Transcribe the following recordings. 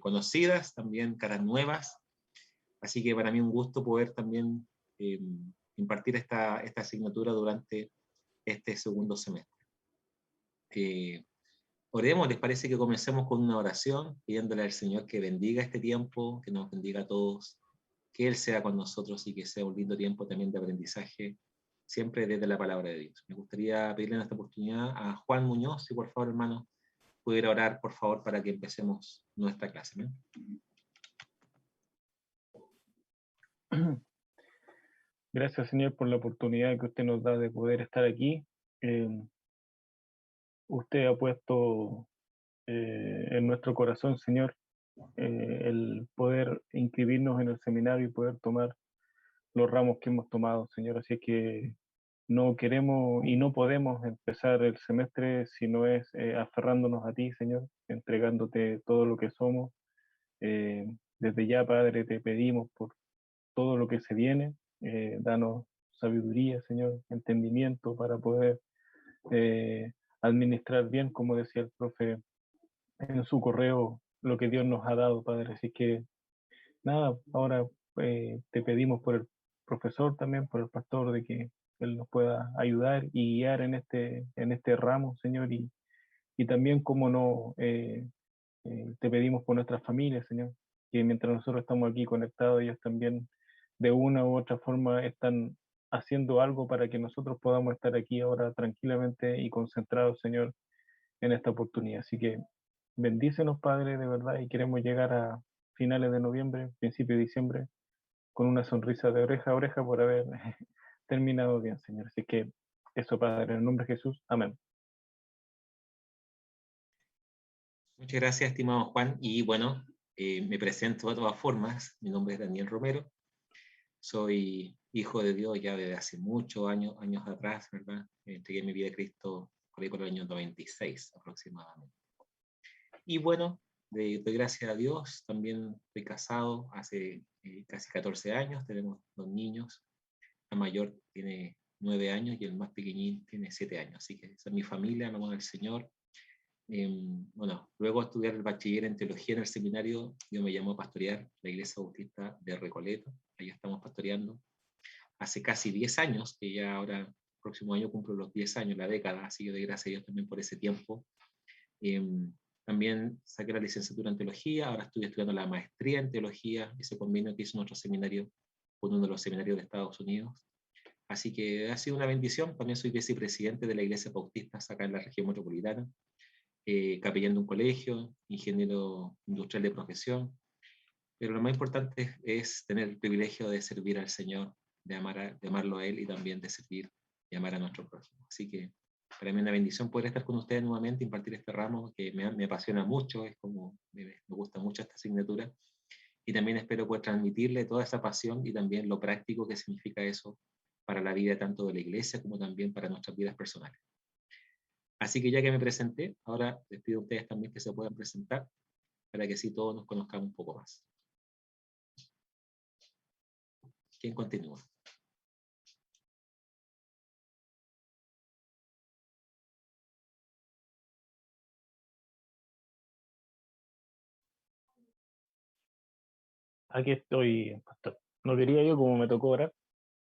conocidas, también caras nuevas. Así que para mí un gusto poder también impartir esta asignatura durante este segundo semestre. Oremos, ¿les parece que comencemos con una oración, pidiéndole al Señor que bendiga este tiempo, que nos bendiga a todos, que Él sea con nosotros y que sea un lindo tiempo también de aprendizaje, siempre desde la palabra de Dios? Me gustaría pedirle en esta oportunidad a Juan Muñoz, si por favor, hermano, pudiera orar, por favor, para que empecemos nuestra clase, ¿no? Gracias, Señor, por la oportunidad que usted nos da de poder estar aquí. Usted ha puesto en nuestro corazón, Señor, el poder inscribirnos en el seminario y poder tomar los ramos que hemos tomado, Señor. Así que no queremos y no podemos empezar el semestre si no es aferrándonos a ti, Señor, entregándote todo lo que somos. Desde ya, Padre, te pedimos por todo lo que se viene, danos sabiduría, Señor, entendimiento para poder administrar bien, como decía el profe en su correo, lo que Dios nos ha dado, Padre. Así que nada, ahora te pedimos por el profesor también, por el pastor, de que él nos pueda ayudar y guiar en este ramo, Señor, y también, como no, te pedimos por nuestras familias, Señor, que mientras nosotros estamos aquí conectados, ellos también de una u otra forma están haciendo algo para que nosotros podamos estar aquí ahora tranquilamente y concentrados, Señor, en esta oportunidad. Así que bendícenos, Padre, de verdad, y queremos llegar a finales de noviembre, principio de diciembre, con una sonrisa de oreja a oreja por haber terminado bien, Señor. Así que eso, Padre, en el nombre de Jesús. Amén. Muchas gracias, estimado Juan. Y bueno, me presento de todas formas. Mi nombre es Daniel Romero. Soy hijo de Dios ya desde hace muchos años atrás, ¿verdad? Entregué mi vida a Cristo por ahí por el año 96 aproximadamente. Y bueno, doy gracias a Dios. También estoy casado hace casi 14 años. Tenemos 2 niños. La mayor tiene 9 años y el más pequeñín tiene 7 años. Así que esa es mi familia, amamos al Señor. Bueno, luego de estudiar el bachiller en teología en el seminario, Dios me llamó a pastorear la Iglesia Bautista de Recoleto. Ahí estamos pastoreando hace casi 10 años, que ya ahora, próximo año cumplo los 10 años, la década, así que doy gracias a Dios también por ese tiempo. También saqué la licenciatura en teología, ahora estoy estudiando la maestría en teología, ese convenio que hizo nuestro seminario con uno de los seminarios de Estados Unidos. Así que ha sido una bendición. También soy vicepresidente de la Iglesia Bautista acá en la región metropolitana, capellán de un colegio, ingeniero industrial de profesión. Pero lo más importante es tener el privilegio de servir al Señor, de amarlo a Él y también de servir y amar a nuestro prójimo. Así que para mí es una bendición poder estar con ustedes nuevamente, impartir este ramo que me apasiona mucho, es como me gusta mucho esta asignatura, y también espero poder transmitirle toda esa pasión y también lo práctico que significa eso para la vida tanto de la iglesia como también para nuestras vidas personales. Así que ya que me presenté, ahora les pido a ustedes también que se puedan presentar para que así todos nos conozcamos un poco más. ¿Quién continúa? Aquí estoy, pastor. No quería yo, como me tocó orar.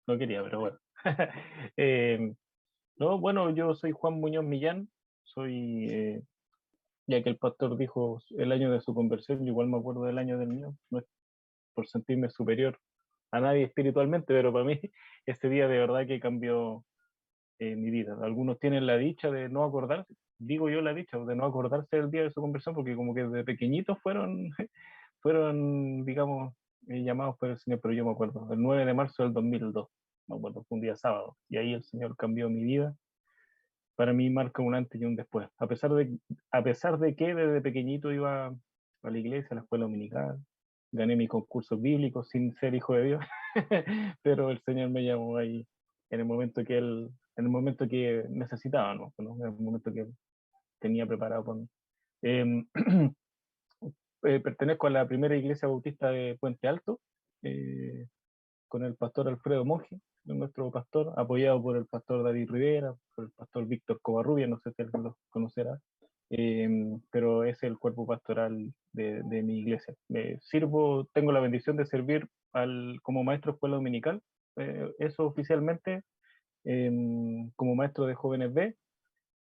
No quería, pero bueno. No, bueno, yo soy Juan Muñoz Millán. Soy, ya que el pastor dijo el año de su conversión, yo igual me acuerdo del año del mío. No es por sentirme superior a nadie espiritualmente, pero para mí ese día de verdad que cambió mi vida. Algunos tienen la dicha de no acordarse, digo yo la dicha, de no acordarse del día de su conversión, porque como que de pequeñitos fueron, digamos, llamados por el Señor, pero yo me acuerdo, el 9 de marzo del 2002, me acuerdo, fue un día sábado, y ahí el Señor cambió mi vida. Para mí marca un antes y un después. A pesar de que desde pequeñito iba a la iglesia, a la escuela dominical, gané mis concursos bíblicos sin ser hijo de Dios, pero el Señor me llamó ahí en el momento que necesitaba, ¿no? En el momento que tenía preparado para mí. Eh, pertenezco a la primera iglesia bautista de Puente Alto, eh, con el pastor Alfredo Monge, nuestro pastor, apoyado por el pastor David Rivera, por el pastor Víctor Covarrubia, no sé si alguien los conocerá. pero es el cuerpo pastoral de mi iglesia. Tengo la bendición de servir como maestro de escuela dominical, eso oficialmente, como maestro de jóvenes B.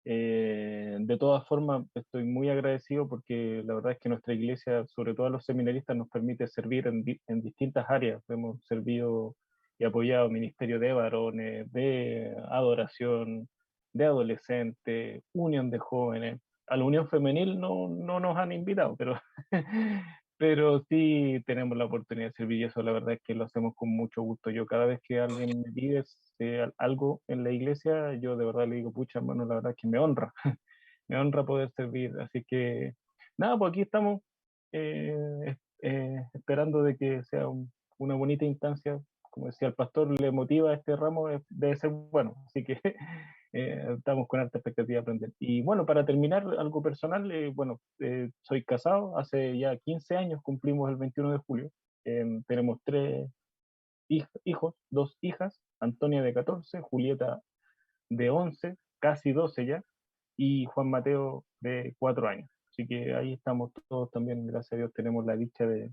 De todas formas, estoy muy agradecido porque la verdad es que nuestra iglesia, sobre todo a los seminaristas, nos permite servir en distintas áreas. Hemos servido y apoyado ministerio de varones, de adoración, de adolescentes, unión de jóvenes. A la unión femenil no nos han invitado, pero, pero sí tenemos la oportunidad de servir y eso la verdad es que lo hacemos con mucho gusto. Yo cada vez que alguien me pide algo en la iglesia, yo de verdad le digo, pucha, hermano, la verdad es que me honra, me honra poder servir. Así que nada, pues aquí estamos esperando de que sea una bonita instancia. Como decía el pastor, le motiva este ramo, debe ser bueno. Así que estamos con alta expectativa de aprender. Y bueno, para terminar, algo personal, soy casado, hace ya 15 años, cumplimos el 21 de julio. Tenemos tres hijos, dos hijas, Antonia de 14, Julieta de 11, casi 12 ya, y Juan Mateo de 4 años. Así que ahí estamos todos también, gracias a Dios, tenemos la dicha de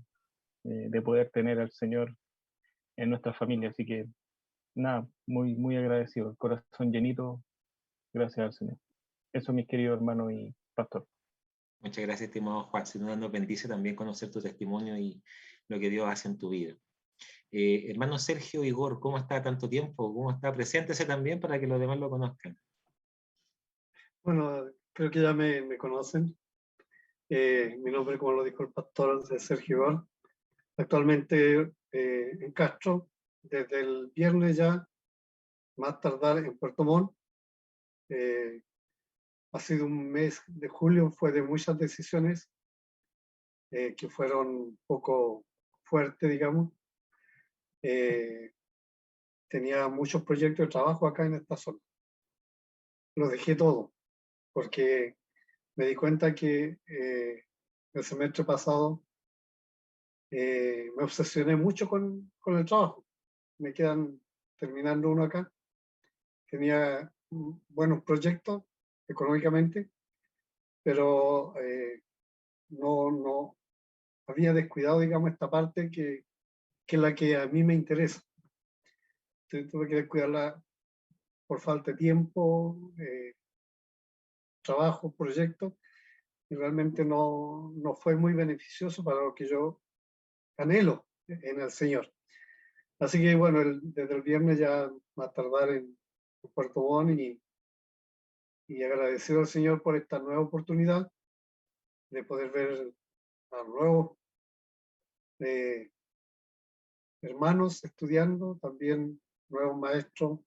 poder tener al Señor en nuestra familia. Así que nada, muy, muy agradecido, el corazón llenito, gracias al Señor. Eso, mis queridos hermanos y pastor. Muchas gracias, estimado Juan. Sin duda nos bendice también conocer tu testimonio y lo que Dios hace en tu vida. Hermano Sergio Igor, ¿cómo está tanto tiempo? ¿Cómo está? Preséntese también para que los demás lo conozcan. Bueno, creo que ya me conocen. Mi nombre, como lo dijo el pastor, es Sergio Igor. Actualmente en Castro, desde el viernes ya, más tardar en Puerto Montt. Ha sido un mes de julio, fue de muchas decisiones que fueron un poco fuertes, digamos. Tenía muchos proyectos de trabajo acá en esta zona. Lo dejé todo, porque me di cuenta que el semestre pasado me obsesioné mucho con el trabajo. Me quedan terminando uno acá. Tenía buenos proyectos económicamente, pero no había descuidado, digamos, esta parte que es la que a mí me interesa. Entonces, tuve que descuidarla por falta de tiempo, trabajo, proyectos, y realmente no fue muy beneficioso para lo que yo anhelo en el Señor. Así que bueno, desde el viernes ya va a tardar en Puerto Montt y agradecido al Señor por esta nueva oportunidad de poder ver a nuevos hermanos estudiando, también nuevos maestros.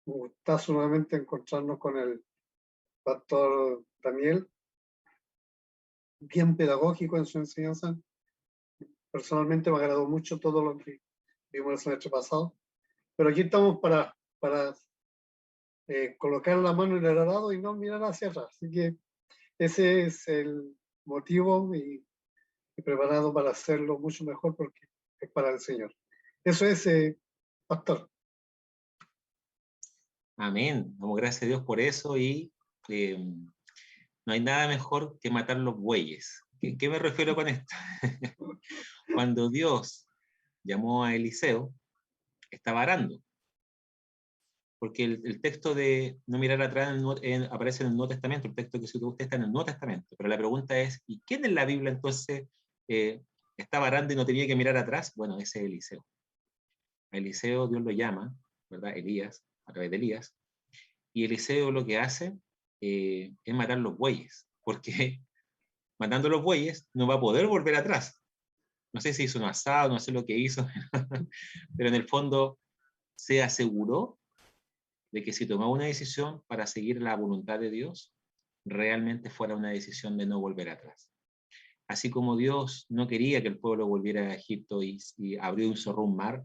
Un gustazo nuevamente encontrarnos con el pastor Daniel, bien pedagógico en su enseñanza. Personalmente me agradó mucho todo lo que vimos el semestre pasado, pero aquí estamos para colocar la mano en el arado y no mirar hacia atrás. Así que ese es el motivo y preparado para hacerlo mucho mejor porque es para el Señor. Eso es, pastor. Amén. Damos gracias a Dios por eso y no hay nada mejor que matar los bueyes. ¿Qué me refiero con esto? Cuando Dios llamó a Eliseo, estaba arando. Porque el texto de no mirar atrás aparece en el Nuevo Testamento, el texto que citó usted está en el Nuevo Testamento, pero la pregunta es, ¿y quién en la Biblia entonces estaba arando y no tenía que mirar atrás? Bueno, ese es Eliseo. A Eliseo Dios lo llama, ¿verdad? Elías, a través de Elías, y Eliseo lo que hace es matar los bueyes, porque matando los bueyes no va a poder volver atrás. No sé si hizo un asado, no sé lo que hizo, pero en el fondo se aseguró de que si tomaba una decisión para seguir la voluntad de Dios, realmente fuera una decisión de no volver atrás. Así como Dios no quería que el pueblo volviera a Egipto y abrió y cerró un mar,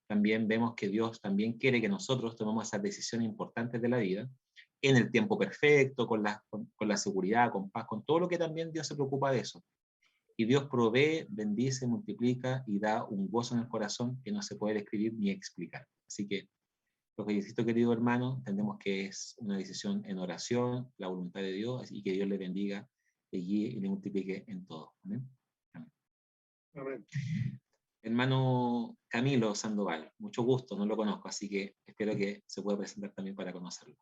también vemos que Dios también quiere que nosotros tomemos esas decisiones importantes de la vida en el tiempo perfecto, con la seguridad, con paz, con todo lo que también Dios se preocupa de eso. Y Dios provee, bendice, multiplica y da un gozo en el corazón que no se puede describir ni explicar. Así que Lo felicito, querido hermano. Entendemos que es una decisión en oración, la voluntad de Dios, y que Dios le bendiga, le guíe y le multiplique en todo. Amén. Amén. Amén. Hermano Camilo Sandoval, mucho gusto, no lo conozco, así que espero que se pueda presentar también para conocerlo.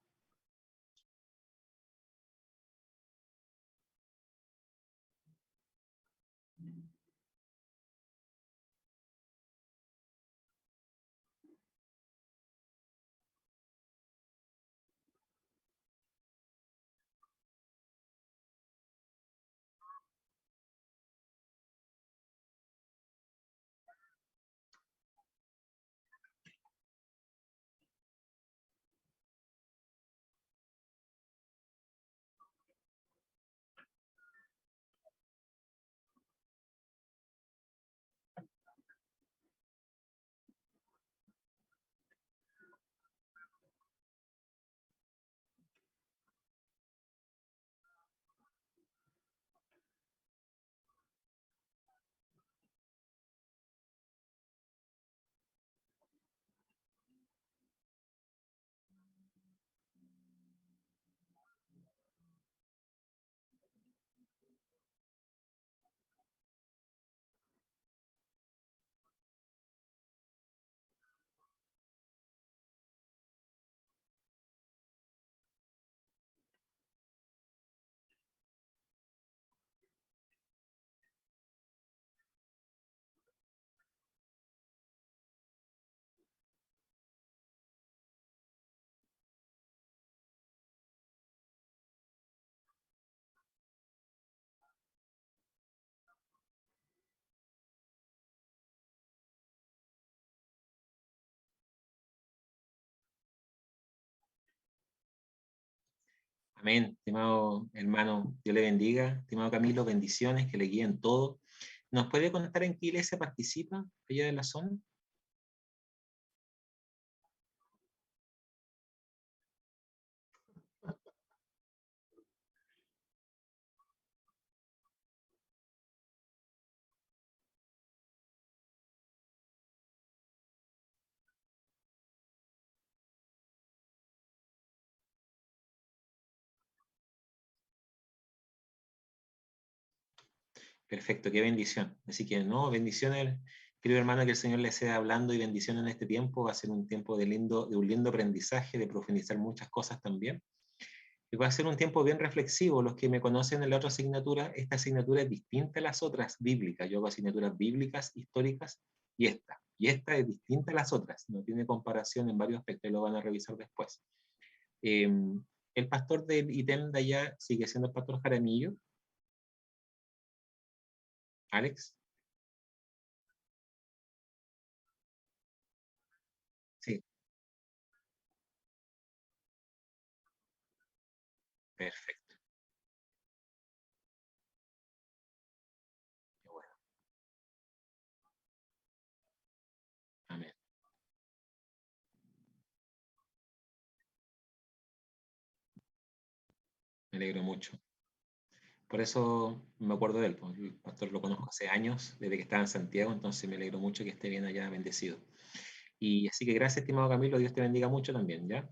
Amén, estimado hermano, Dios le bendiga. Estimado Camilo, bendiciones, que le guíen todo. ¿Nos puede contar en qué iglesia participa allá de la zona? Perfecto, qué bendición. Así que, no, bendiciones, querido hermano, que el Señor le sea hablando y bendiciones en este tiempo. Va a ser un tiempo de un lindo aprendizaje, de profundizar muchas cosas también. Y va a ser un tiempo bien reflexivo. Los que me conocen en la otra asignatura, esta asignatura es distinta a las otras bíblicas. Yo hago asignaturas bíblicas, históricas, y esta. Y esta es distinta a las otras. No tiene comparación en varios aspectos, y lo van a revisar después. El pastor del ITEM de allá sigue siendo el pastor Jaramillo. Alex. Sí, perfecto. Qué bueno. Amén. Me alegro mucho. Por eso me acuerdo de él, pues, el pastor lo conozco hace años, desde que estaba en Santiago, entonces me alegro mucho que esté bien allá, bendecido. Y así que gracias, estimado Camilo, Dios te bendiga mucho también, ¿ya?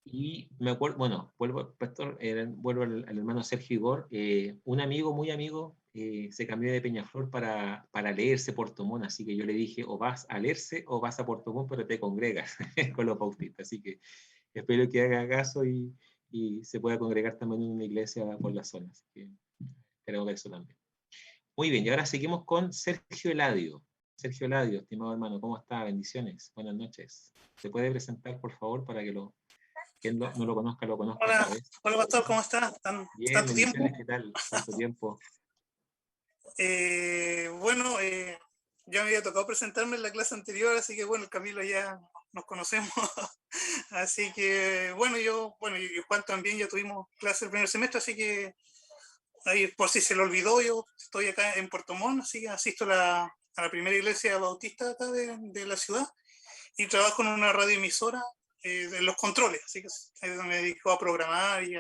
Y me acuerdo, bueno, vuelvo, pastor, vuelvo al hermano Sergio Igor, un amigo, muy amigo, se cambió de Peñaflor para leerse Puerto Montt, así que yo le dije, o vas a leerse o vas a Puerto Montt, pero te congregas con los bautistas, así que espero que haga caso y se pueda congregar también en una iglesia por la zona, así que creo que eso también. Muy bien, y ahora seguimos con Sergio Eladio. Sergio Eladio, estimado hermano, ¿cómo está? Bendiciones, buenas noches. ¿Se puede presentar, por favor, para que quien no lo conozca, lo conozca Hola, esta vez? hola pastor, ¿cómo estás? Bien, ¿Tanto tiempo? bendiciones, ¿qué tal? ¿Cuánto tiempo? Bueno, ya me había tocado presentarme en la clase anterior, así que bueno, el Camilo ya nos conocemos. Así que bueno, y Juan también ya tuvimos clase el primer semestre, así que ahí por si se lo olvidó, yo estoy acá en Puerto Montt, así que asisto a la primera iglesia bautista acá de la ciudad y trabajo en una radioemisora de los controles, así que ahí me dedico a programar y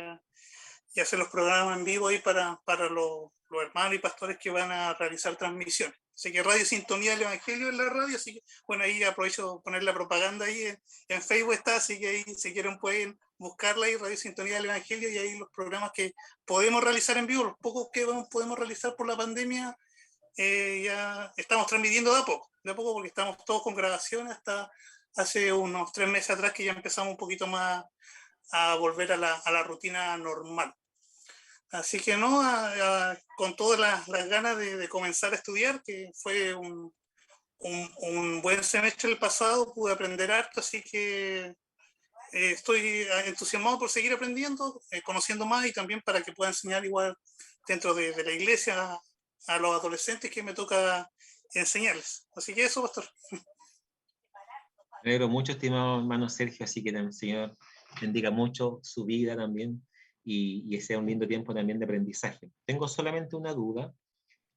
hacer los programas en vivo ahí para los hermanos y pastores que van a realizar transmisiones. Así que Radio Sintonía del Evangelio en la radio, así que bueno, ahí aprovecho poner la propaganda ahí en Facebook está, así que ahí si quieren pueden buscarla ahí, Radio Sintonía del Evangelio, y ahí los programas que podemos realizar en vivo, los pocos que podemos realizar por la pandemia, ya estamos transmitiendo de a poco porque estamos todos con grabaciones hasta hace unos 3 meses atrás que ya empezamos un poquito más a volver a la rutina normal. Así que no, con todas las ganas de comenzar a estudiar, que fue un buen semestre el pasado, pude aprender harto, así que estoy entusiasmado por seguir aprendiendo, conociendo más y también para que pueda enseñar igual dentro de la iglesia a los adolescentes que me toca enseñarles. Así que eso, pastor. Me alegro mucho, estimado hermano Sergio, así que el Señor bendiga mucho su vida también y sea un lindo tiempo también de aprendizaje. Tengo solamente una duda.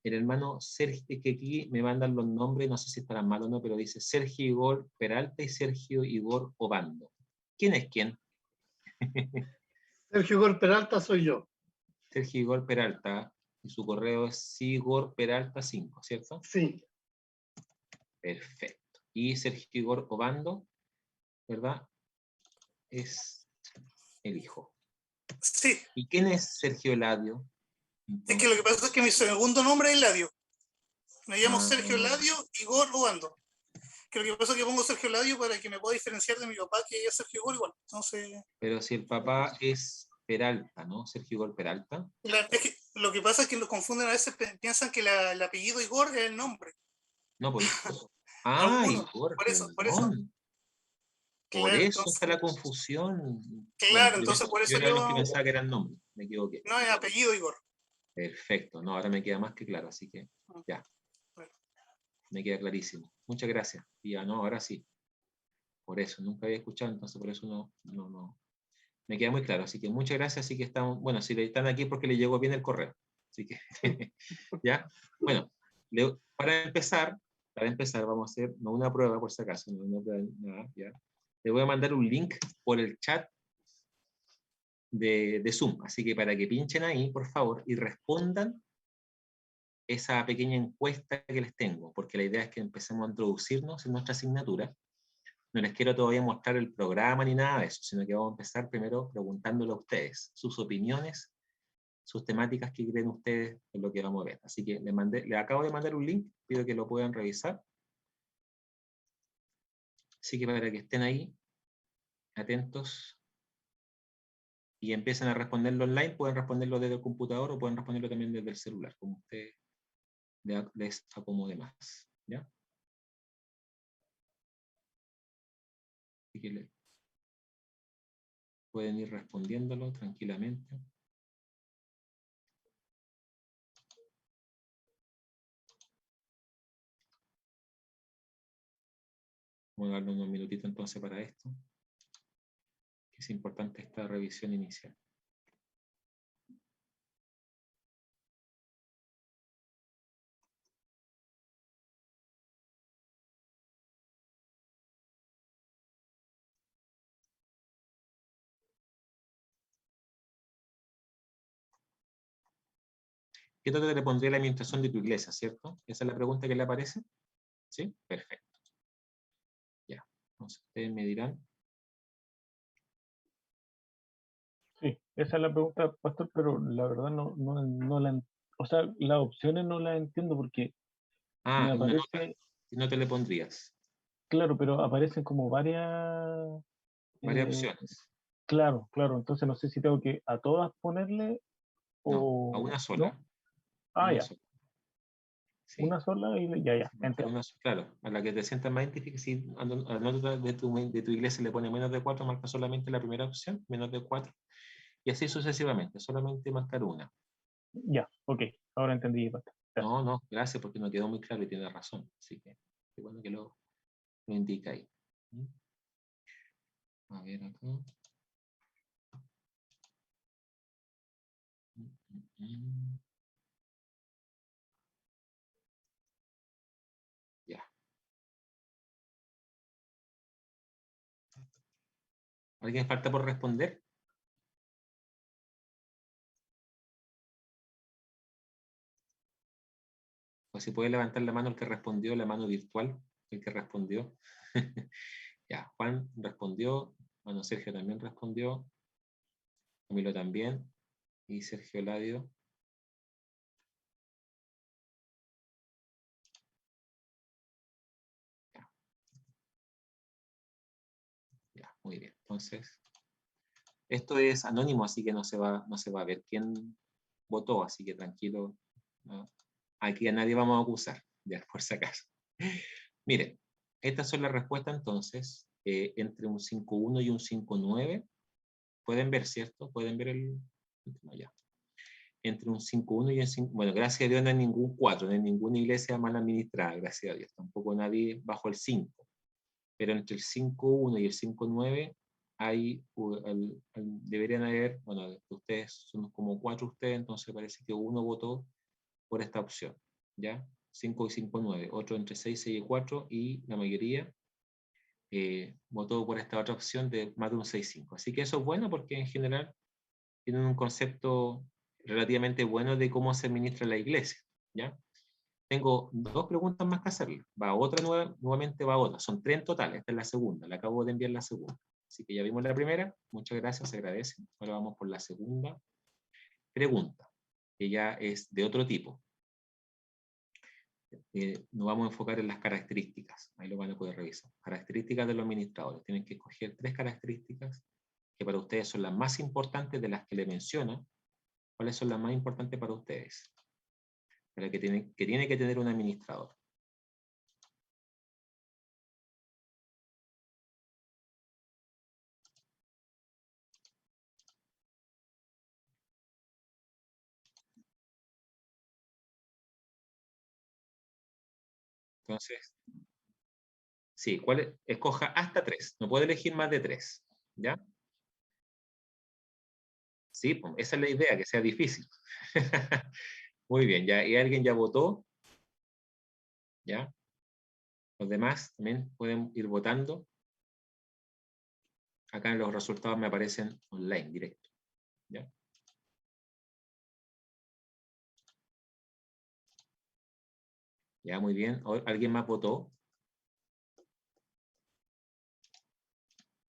El hermano Sergio, que aquí me mandan los nombres, no sé si estarán mal o no, pero dice Sergio Igor Peralta y Sergio Igor Obando. ¿Quién es quién? Sergio Igor Peralta soy yo. Sergio Igor Peralta, y su correo es sigorperalta5, ¿cierto? Sí. Perfecto. Y Sergio Igor Obando, ¿verdad? Es el hijo. Sí. ¿Y quién es Sergio Eladio? Entonces, es que lo que pasa es que mi segundo nombre es Eladio. Me llamo Sergio Eladio Igor Obando. Que lo que pasa es que pongo Sergio Eladio para que me pueda diferenciar de mi papá, que es Sergio Igor igual. Entonces, pero si el papá es Peralta, ¿no? Sergio Igor Peralta. es que lo que pasa es que lo confunden a veces, piensan que el apellido Igor es el nombre. No, pues. Ah, Algunos, Igor, por eso. perdón. Por Claro, eso entonces, está la confusión. Bueno, claro, entonces por yo eso era de los que pensaba que eran nombres, me equivoqué. no es apellido Igor. Perfecto, no, ahora me queda más que claro, así que ya, me queda clarísimo. Muchas gracias. Y ya, no, ahora sí. Por eso, nunca había escuchado, entonces por eso no. Me queda muy claro, así que muchas gracias, así que estamos, bueno, si están aquí es porque le llegó bien el correo, así que, ya, bueno, para empezar vamos a hacer, no una prueba por si acaso, no nada, ya. Le voy a mandar un link por el chat de Zoom, así que para que pinchen ahí, por favor, y respondan esa pequeña encuesta que les tengo, porque la idea es que empecemos a introducirnos en nuestra asignatura. No les quiero todavía mostrar el programa ni nada de eso, sino que vamos a empezar primero preguntándole a ustedes sus opiniones, sus temáticas que creen ustedes en lo que vamos a ver. Así que les acabo de mandar un link, pido que lo puedan revisar. Así que para que estén ahí, atentos, y empiecen a responderlo online, pueden responderlo desde el computador o pueden responderlo también desde el celular, como ustedes les acomode más. ¿Ya? Así que pueden ir respondiéndolo tranquilamente. Vamos a darle unos minutitos entonces para esto, que es importante esta revisión inicial. ¿Qué tanto le pondría la administración de tu iglesia, cierto? Esa es la pregunta que le aparece. ¿Sí? Perfecto. Ya. Entonces ustedes me dirán. Sí, esa es la pregunta, pastor, pero la verdad no la, o sea, las opciones no las entiendo porque me Una nota. aparece, ¿Qué nota le pondrías? claro, pero aparecen como varias, Varias eh, opciones. claro, entonces no sé si tengo que a todas ponerle No, a o una sola. no. A Ah, una ya, sola. Sí. una sola y ya, entiendo. Claro, a la que te sientas más identificada, si a la nota de tu iglesia le pone menos de 4, marca solamente la primera opción, menos de 4, y así sucesivamente, solamente marcar una. Ya, ok, ahora entendí, pastor. Gracias. No, gracias, porque no quedó muy claro y tiene razón, así que qué bueno que lo indica ahí. A ver acá. Ya. ¿Alguien falta por responder? O si puede levantar la mano el que respondió, la mano virtual, el que respondió. Ya, Juan respondió, bueno, Sergio también respondió, Camilo también, y Sergio Ladio. Ya. Ya, muy bien. Entonces, esto es anónimo, así que no se va a ver quién votó, así que tranquilo. ¿No? Aquí a nadie vamos a acusar, ya, por si acaso. Miren, estas son las respuestas entonces, entre un 5-1 y un 5-9. Pueden ver, ¿cierto? Pueden ver el... No, ya. Entre un 5-1 y un 5... Bueno, gracias a Dios no hay ningún 4, no hay ninguna iglesia mal administrada, gracias a Dios. Tampoco nadie bajo el 5. Pero entre el 5-1 y el 5-9 hay, deberían haber, bueno, ustedes son como 4 ustedes, entonces parece que uno votó por esta opción, ¿ya? 5 y 5-9, otro entre 6 y 4, y la mayoría votó por esta otra opción de más de un 6-5. Así que eso es bueno porque en general tienen un concepto relativamente bueno de cómo se administra la iglesia, ¿ya? Tengo 2 preguntas más que hacerle. Va otra nuevamente, va otra. Son 3 en total, esta es la segunda, le acabo de enviar la segunda. Así que ya vimos la primera, muchas gracias, se agradece. Ahora vamos por la segunda pregunta, que ya es de otro tipo. Nos vamos a enfocar en las características, ahí lo van a poder revisar. Características de los administradores. Tienen que escoger 3 características que para ustedes son las más importantes de las que le menciono. ¿Cuáles son las más importantes para ustedes? Para que tiene que tener un administrador. Entonces, sí, escoja hasta 3. No puede elegir más de 3. ¿Ya? Sí, pues, esa es la idea, que sea difícil. Muy bien, ya. ¿Y alguien ya votó? ¿Ya? Los demás también pueden ir votando. Acá en los resultados me aparecen online, directo. ¿Ya? Ya, muy bien. ¿Alguien más votó?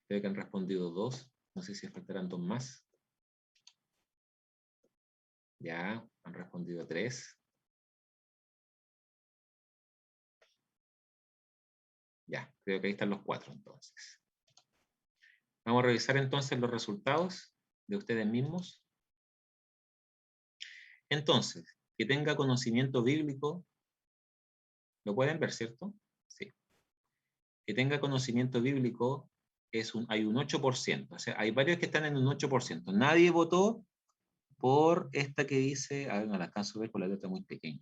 Creo que han respondido 2. No sé si faltarán 2 más. Ya, han respondido 3. Ya, creo que ahí están los 4 entonces. Vamos a revisar entonces los resultados de ustedes mismos. Entonces, que tenga conocimiento bíblico, ¿lo pueden ver, cierto? Sí. Que tenga conocimiento bíblico hay un 8%. O sea, hay varios que están en un 8%. Nadie votó por esta que dice, a ver, no la alcanzo a ver con la letra muy pequeña.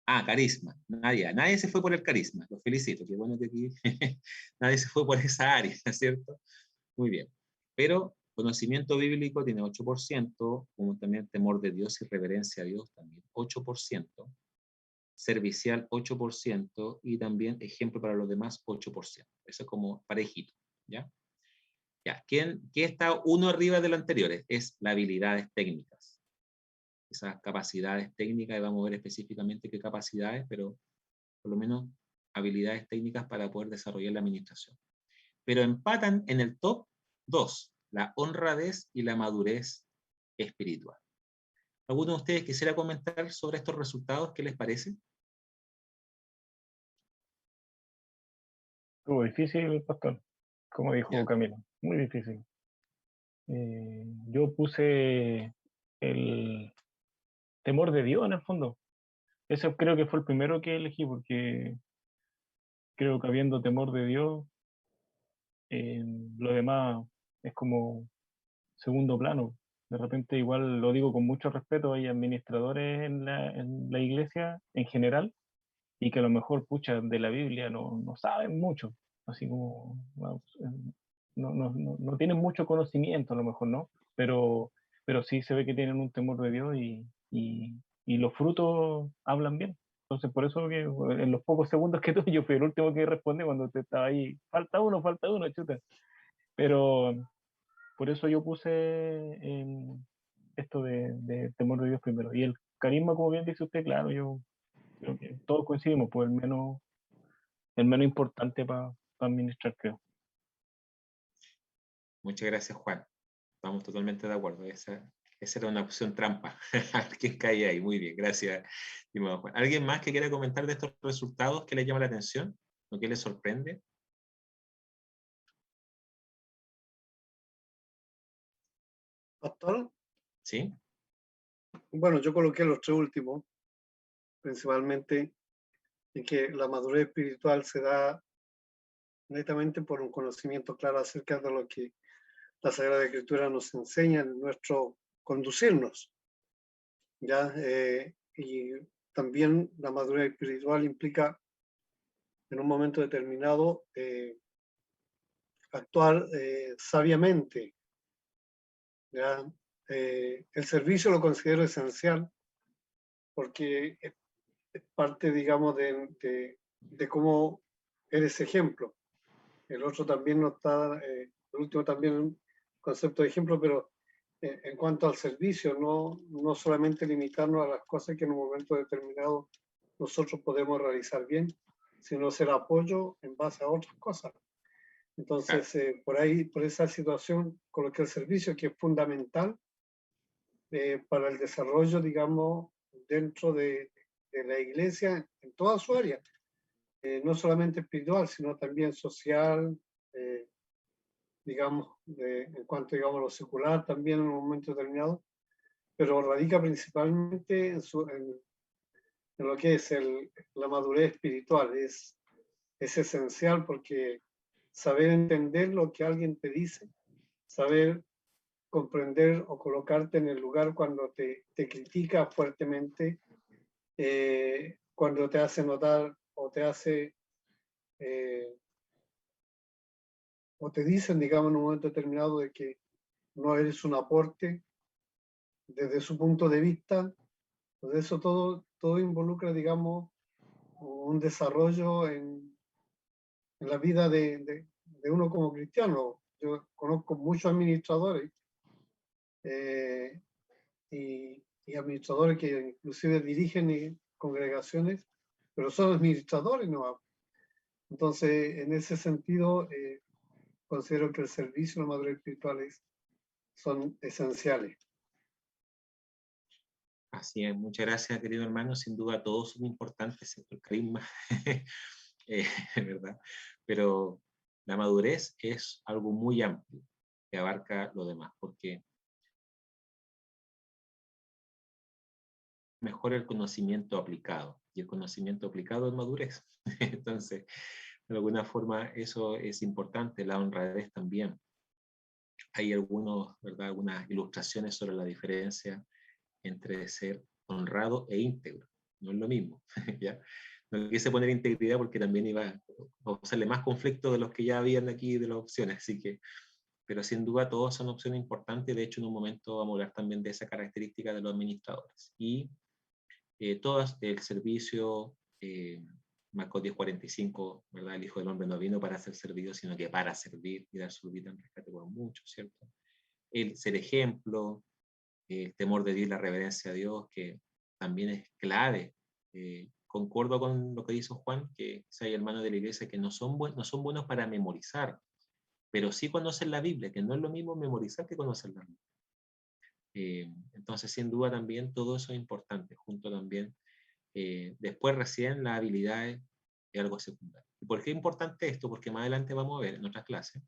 Ah, carisma. Nadie se fue por el carisma. Los felicito. Qué bueno que aquí nadie se fue por esa área, ¿cierto? Muy bien. Pero conocimiento bíblico tiene 8%, como también temor de Dios y reverencia a Dios también 8%, servicial 8% y también ejemplo para los demás 8%. Eso es como parejito, ¿ya? Ya, ¿qué está uno arriba de lo anterior? Es las habilidades técnicas. Esas capacidades técnicas, y vamos a ver específicamente qué capacidades, pero por lo menos habilidades técnicas para poder desarrollar la administración. Pero empatan en el top 2, la honradez y la madurez espiritual. ¿Alguno de ustedes quisiera comentar sobre estos resultados? ¿Qué les parece? Estuvo difícil, pastor, como dijo Ya. Camilo, muy difícil. Yo puse el temor de Dios en el fondo. Ese creo que fue el primero que elegí porque creo que habiendo temor de Dios, lo demás es como segundo plano. De repente, igual lo digo con mucho respeto, hay administradores en la iglesia en general y que a lo mejor, pucha, de la Biblia no saben mucho, así como no tienen mucho conocimiento a lo mejor, ¿no? Pero sí se ve que tienen un temor de Dios y los frutos hablan bien. Entonces, por eso que en los pocos segundos que tuve, yo fui el último que responde cuando usted estaba ahí, falta uno, chuta. Pero por eso yo puse esto de temor de Dios primero. Y el carisma, como bien dice usted, claro, yo Creo que todos coincidimos, pues el menos importante para administrar, creo. Muchas gracias, Juan. Estamos totalmente de acuerdo. Esa era una opción trampa. ¿Quién cae ahí? Muy bien, gracias, estimado Juan. ¿Alguien más que quiera comentar de estos resultados que le llama la atención o que le sorprende? Pastor, ¿Sí? bueno, yo coloqué los tres últimos, principalmente en que la madurez espiritual se da netamente por un conocimiento claro acerca de lo que la Sagrada Escritura nos enseña en nuestro conducirnos, ¿ya? Y también la madurez espiritual implica en un momento determinado actuar sabiamente, ¿ya? El servicio lo considero esencial porque es parte, digamos, de cómo eres ejemplo. El otro también no está, el último también un concepto de ejemplo, pero en cuanto al servicio, no solamente limitarnos a las cosas que en un momento determinado nosotros podemos realizar bien, sino ser apoyo en base a otras cosas. Entonces, por ahí, por esa situación, coloqué el servicio que es fundamental para el desarrollo, digamos, dentro de la iglesia en toda su área, no solamente espiritual, sino también social, digamos, en cuanto, digamos, a lo secular también en un momento determinado, pero radica principalmente en lo que es la madurez espiritual. Es esencial porque saber entender lo que alguien te dice, saber comprender o colocarte en el lugar cuando te critica fuertemente, cuando te hace notar o te hace o te dicen, digamos, en un momento determinado de que no eres un aporte desde su punto de vista. Pues eso todo involucra, digamos, un desarrollo en la vida de uno como cristiano. Yo conozco muchos administradores y administradores que inclusive dirigen congregaciones, pero son administradores, ¿no? Entonces, en ese sentido, considero que el servicio y la madurez espiritual son esenciales. Así es, muchas gracias, querido hermano. Sin duda, todos son importantes, el carisma, ¿verdad? Pero la madurez es algo muy amplio que abarca lo demás, porque mejor el conocimiento aplicado, y el conocimiento aplicado es madurez. Entonces, de alguna forma, eso es importante, la honradez también. Hay ¿verdad? Algunas ilustraciones sobre la diferencia entre ser honrado e íntegro. No es lo mismo, ¿ya? No quise poner integridad porque también iba a causarle más conflicto de los que ya habían aquí de las opciones, así que, pero sin duda todas son opciones importantes. De hecho, en un momento vamos a hablar también de esa característica de los administradores. Y todas, el servicio, Marcos 10:45, ¿verdad? El Hijo del Hombre no vino para ser servido, sino que para servir y dar su vida en rescate por muchos, ¿cierto? El ser ejemplo, el temor de Dios, la reverencia a Dios, que también es clave. Concuerdo con lo que dice Juan, que hay hermanos de la iglesia que no son buenos para memorizar, pero sí conocen la Biblia, que no es lo mismo memorizar que conocer la Biblia. Entonces, sin duda también todo eso es importante, junto también, después recién las habilidades es algo secundario. ¿Y por qué es importante esto? Porque más adelante vamos a ver en otras clases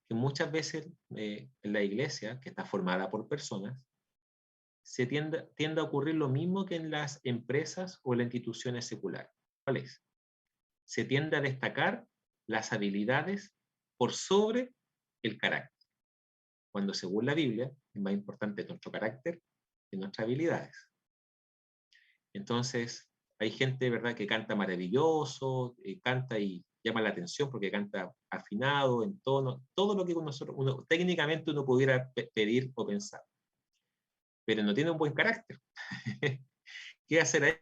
que muchas veces en la iglesia, que está formada por personas, se tiende a ocurrir lo mismo que en las empresas o en las instituciones seculares. ¿Cuál es? Se tiende a destacar las habilidades por sobre el carácter, cuando según la Biblia es más importante nuestro carácter que nuestras habilidades. Entonces, hay gente, ¿verdad?, que canta maravilloso, canta y llama la atención porque canta afinado, en tono, todo lo que nosotros, técnicamente uno pudiera pedir o pensar, pero no tiene un buen carácter. ¿Qué hacer ahí?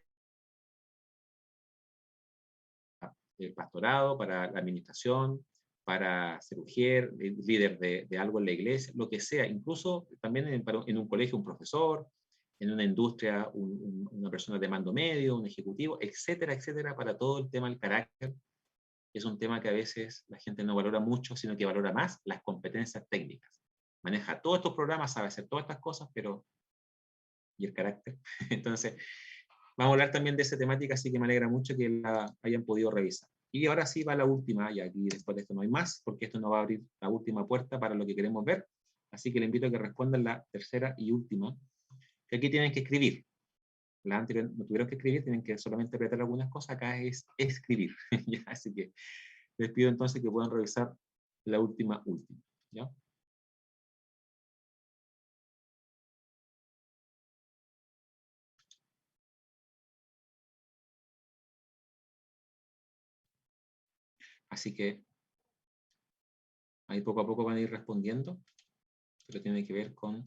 El pastorado, para la administración, para ser ujier, líder de algo en la iglesia, lo que sea, incluso también en un colegio un profesor, en una industria una persona de mando medio, un ejecutivo, etcétera, etcétera, para todo el tema del carácter. Es un tema que a veces la gente no valora mucho, sino que valora más las competencias técnicas. Maneja todos estos programas, sabe hacer todas estas cosas, pero ¿y el carácter? Entonces, vamos a hablar también de esa temática, así que me alegra mucho que la hayan podido revisar. Y ahora sí va la última, y aquí después de esto no hay más, porque esto nos va a abrir la última puerta para lo que queremos ver. Así que le invito a que respondan la tercera y última, que aquí tienen que escribir. La anterior no tuvieron que escribir, tienen que solamente apretar algunas cosas, acá es escribir. ¿Ya? Así que les pido entonces que puedan revisar la última. ¿Ya? Así que ahí poco a poco van a ir respondiendo, pero tiene que ver con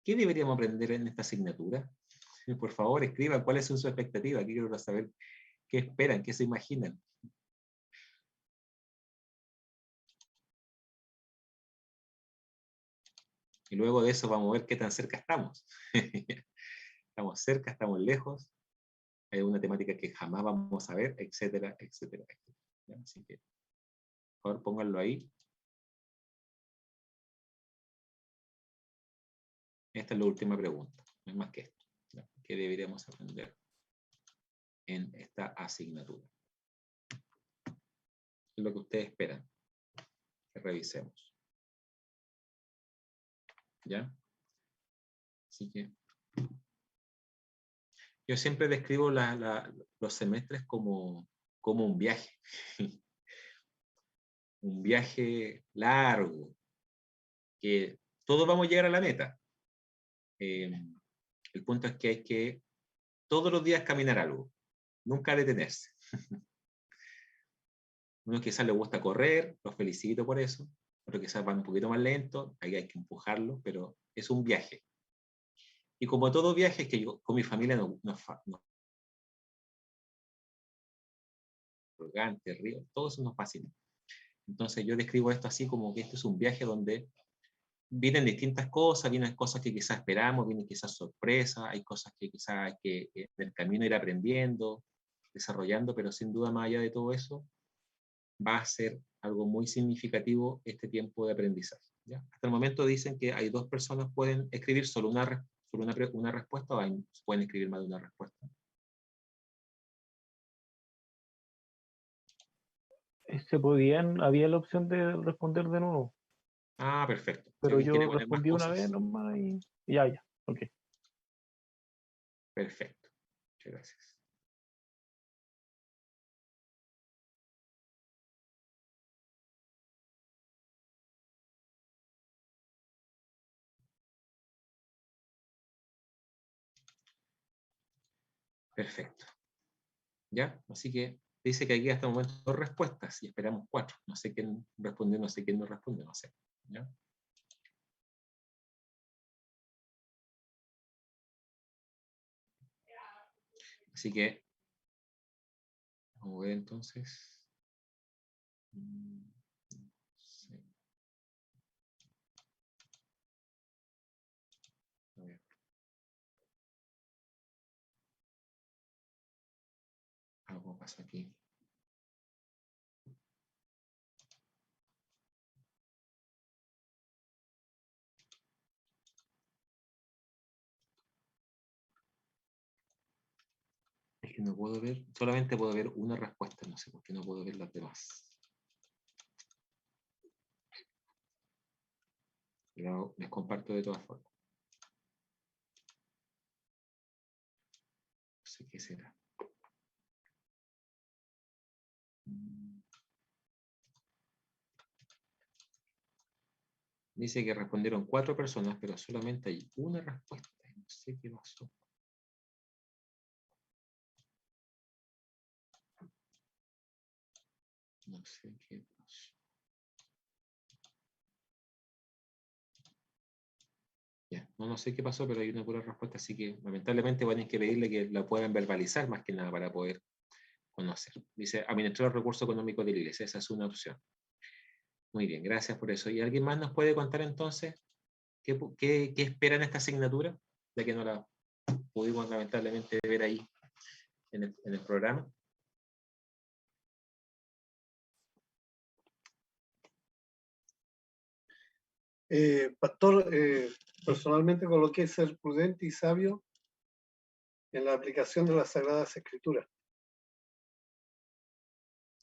¿qué deberíamos aprender en esta asignatura? Por favor, escriban cuáles son sus expectativas. Aquí quiero saber qué esperan, qué se imaginan. Y luego de eso vamos a ver qué tan cerca estamos. Estamos cerca, estamos lejos. Hay una temática que jamás vamos a ver, etcétera, etcétera, etcétera. ¿Ya? Así que, por favor, pónganlo ahí. Esta es la última pregunta, no es más que esto. ¿Ya? ¿Qué deberíamos aprender en esta asignatura? Es lo que ustedes esperan que revisemos. ¿Ya? Así que yo siempre describo los semestres como un viaje. Un viaje largo, que todos vamos a llegar a la meta. El punto es que hay que todos los días caminar algo, nunca detenerse. Uno quizás le gusta correr, los felicito por eso, otros quizás van un poquito más lento, ahí hay que empujarlo, pero es un viaje. Y como todo viaje, es que yo con mi familia no río, todo eso nos fascina. Entonces yo describo esto así como que esto es un viaje donde vienen distintas cosas, vienen cosas que quizás esperamos, vienen quizás sorpresas, hay cosas que quizás hay que en el camino ir aprendiendo, desarrollando, pero sin duda más allá de todo eso, va a ser algo muy significativo este tiempo de aprendizaje. ¿Ya? Hasta el momento dicen que hay 2 personas pueden escribir solo una respuesta, o pueden escribir más de una respuesta. Había la opción de responder de nuevo, Ah, perfecto. Si pero alguien quiere yo poner más respondí una vez cosas, nomás y ya, ok. perfecto. Muchas gracias. Perfecto. ¿Ya? Así que dice que aquí hasta el momento 2 respuestas y esperamos 4. No sé quién respondió, no sé quién no respondió, no sé. ¿Ya? Así que vamos a ver entonces. Sí. A ver. Algo pasa aquí. Es que no puedo ver, solamente puedo ver una respuesta, no sé por qué no puedo ver las demás. Pero les comparto de todas formas. No sé qué será. Dice que respondieron 4 personas, pero solamente hay una respuesta. No sé qué pasó. No sé qué pasó. Ya, no sé qué pasó, pero hay una pura respuesta, así que lamentablemente van a tener que pedirle que la puedan verbalizar más que nada para poder conocer. Dice, administrar los recursos económicos de la iglesia, esa es una opción. Muy bien, gracias por eso. ¿Y alguien más nos puede contar entonces qué espera en esta asignatura? ya que no la pudimos lamentablemente ver ahí en el programa. Pastor, personalmente coloqué ser prudente y sabio en la aplicación de las Sagradas Escrituras.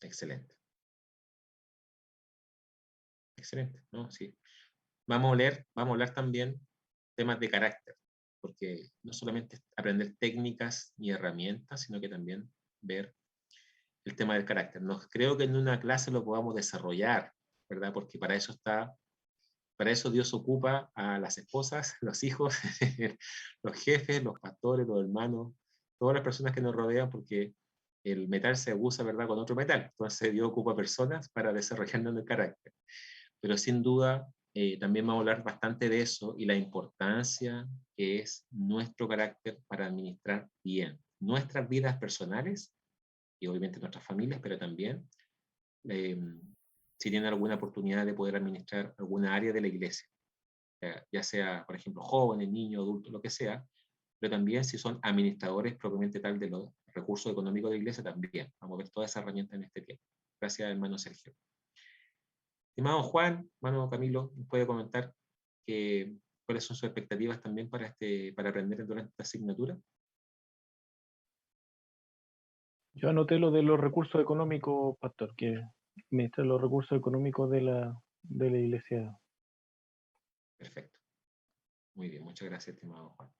Excelente. Excelente, ¿no? Sí. Vamos a hablar también temas de carácter, porque no solamente aprender técnicas y herramientas, sino que también ver el tema del carácter. No creo que en una clase lo podamos desarrollar, ¿verdad? Porque para eso Dios ocupa a las esposas, los hijos, los jefes, los pastores, los hermanos, todas las personas que nos rodean, porque el metal se usa, ¿verdad?, con otro metal. Entonces Dios ocupa personas para desarrollarnos el carácter. Pero sin duda, también vamos a hablar bastante de eso y la importancia que es nuestro carácter para administrar bien nuestras vidas personales y obviamente nuestras familias, pero también si tienen alguna oportunidad de poder administrar alguna área de la iglesia, ya sea, por ejemplo, jóvenes, niños, adultos, lo que sea, pero también si son administradores propiamente tal de los recursos económicos de la iglesia, también. Vamos a ver toda esa herramienta en este tiempo. Gracias, hermano Sergio. Estimado Juan, hermano Camilo, ¿nos puede comentar cuáles son sus expectativas también para aprender durante esta asignatura? Yo anoté lo de los recursos económicos, pastor, que administra los recursos económicos de la iglesia. Perfecto. Muy bien, muchas gracias, estimado Juan.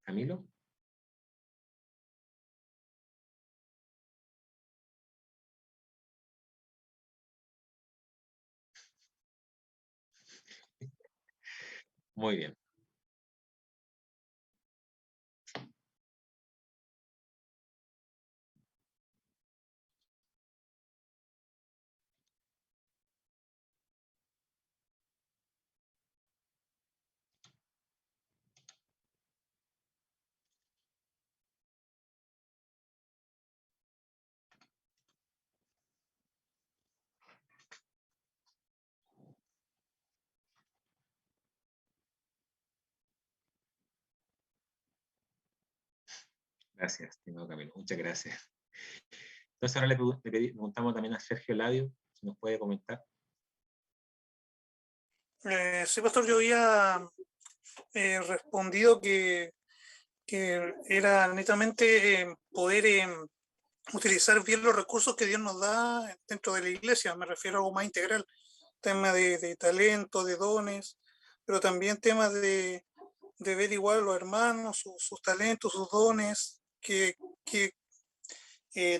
Camilo. Muy bien. Gracias, estimado Camilo. Muchas gracias. Entonces ahora le preguntamos también a Sergio Ladio, si nos puede comentar. Sí, pastor, yo había respondido que era netamente poder utilizar bien los recursos que Dios nos da dentro de la iglesia. Me refiero a algo más integral, tema de talento, de dones, pero también temas de ver igual a los hermanos, sus talentos, sus dones, que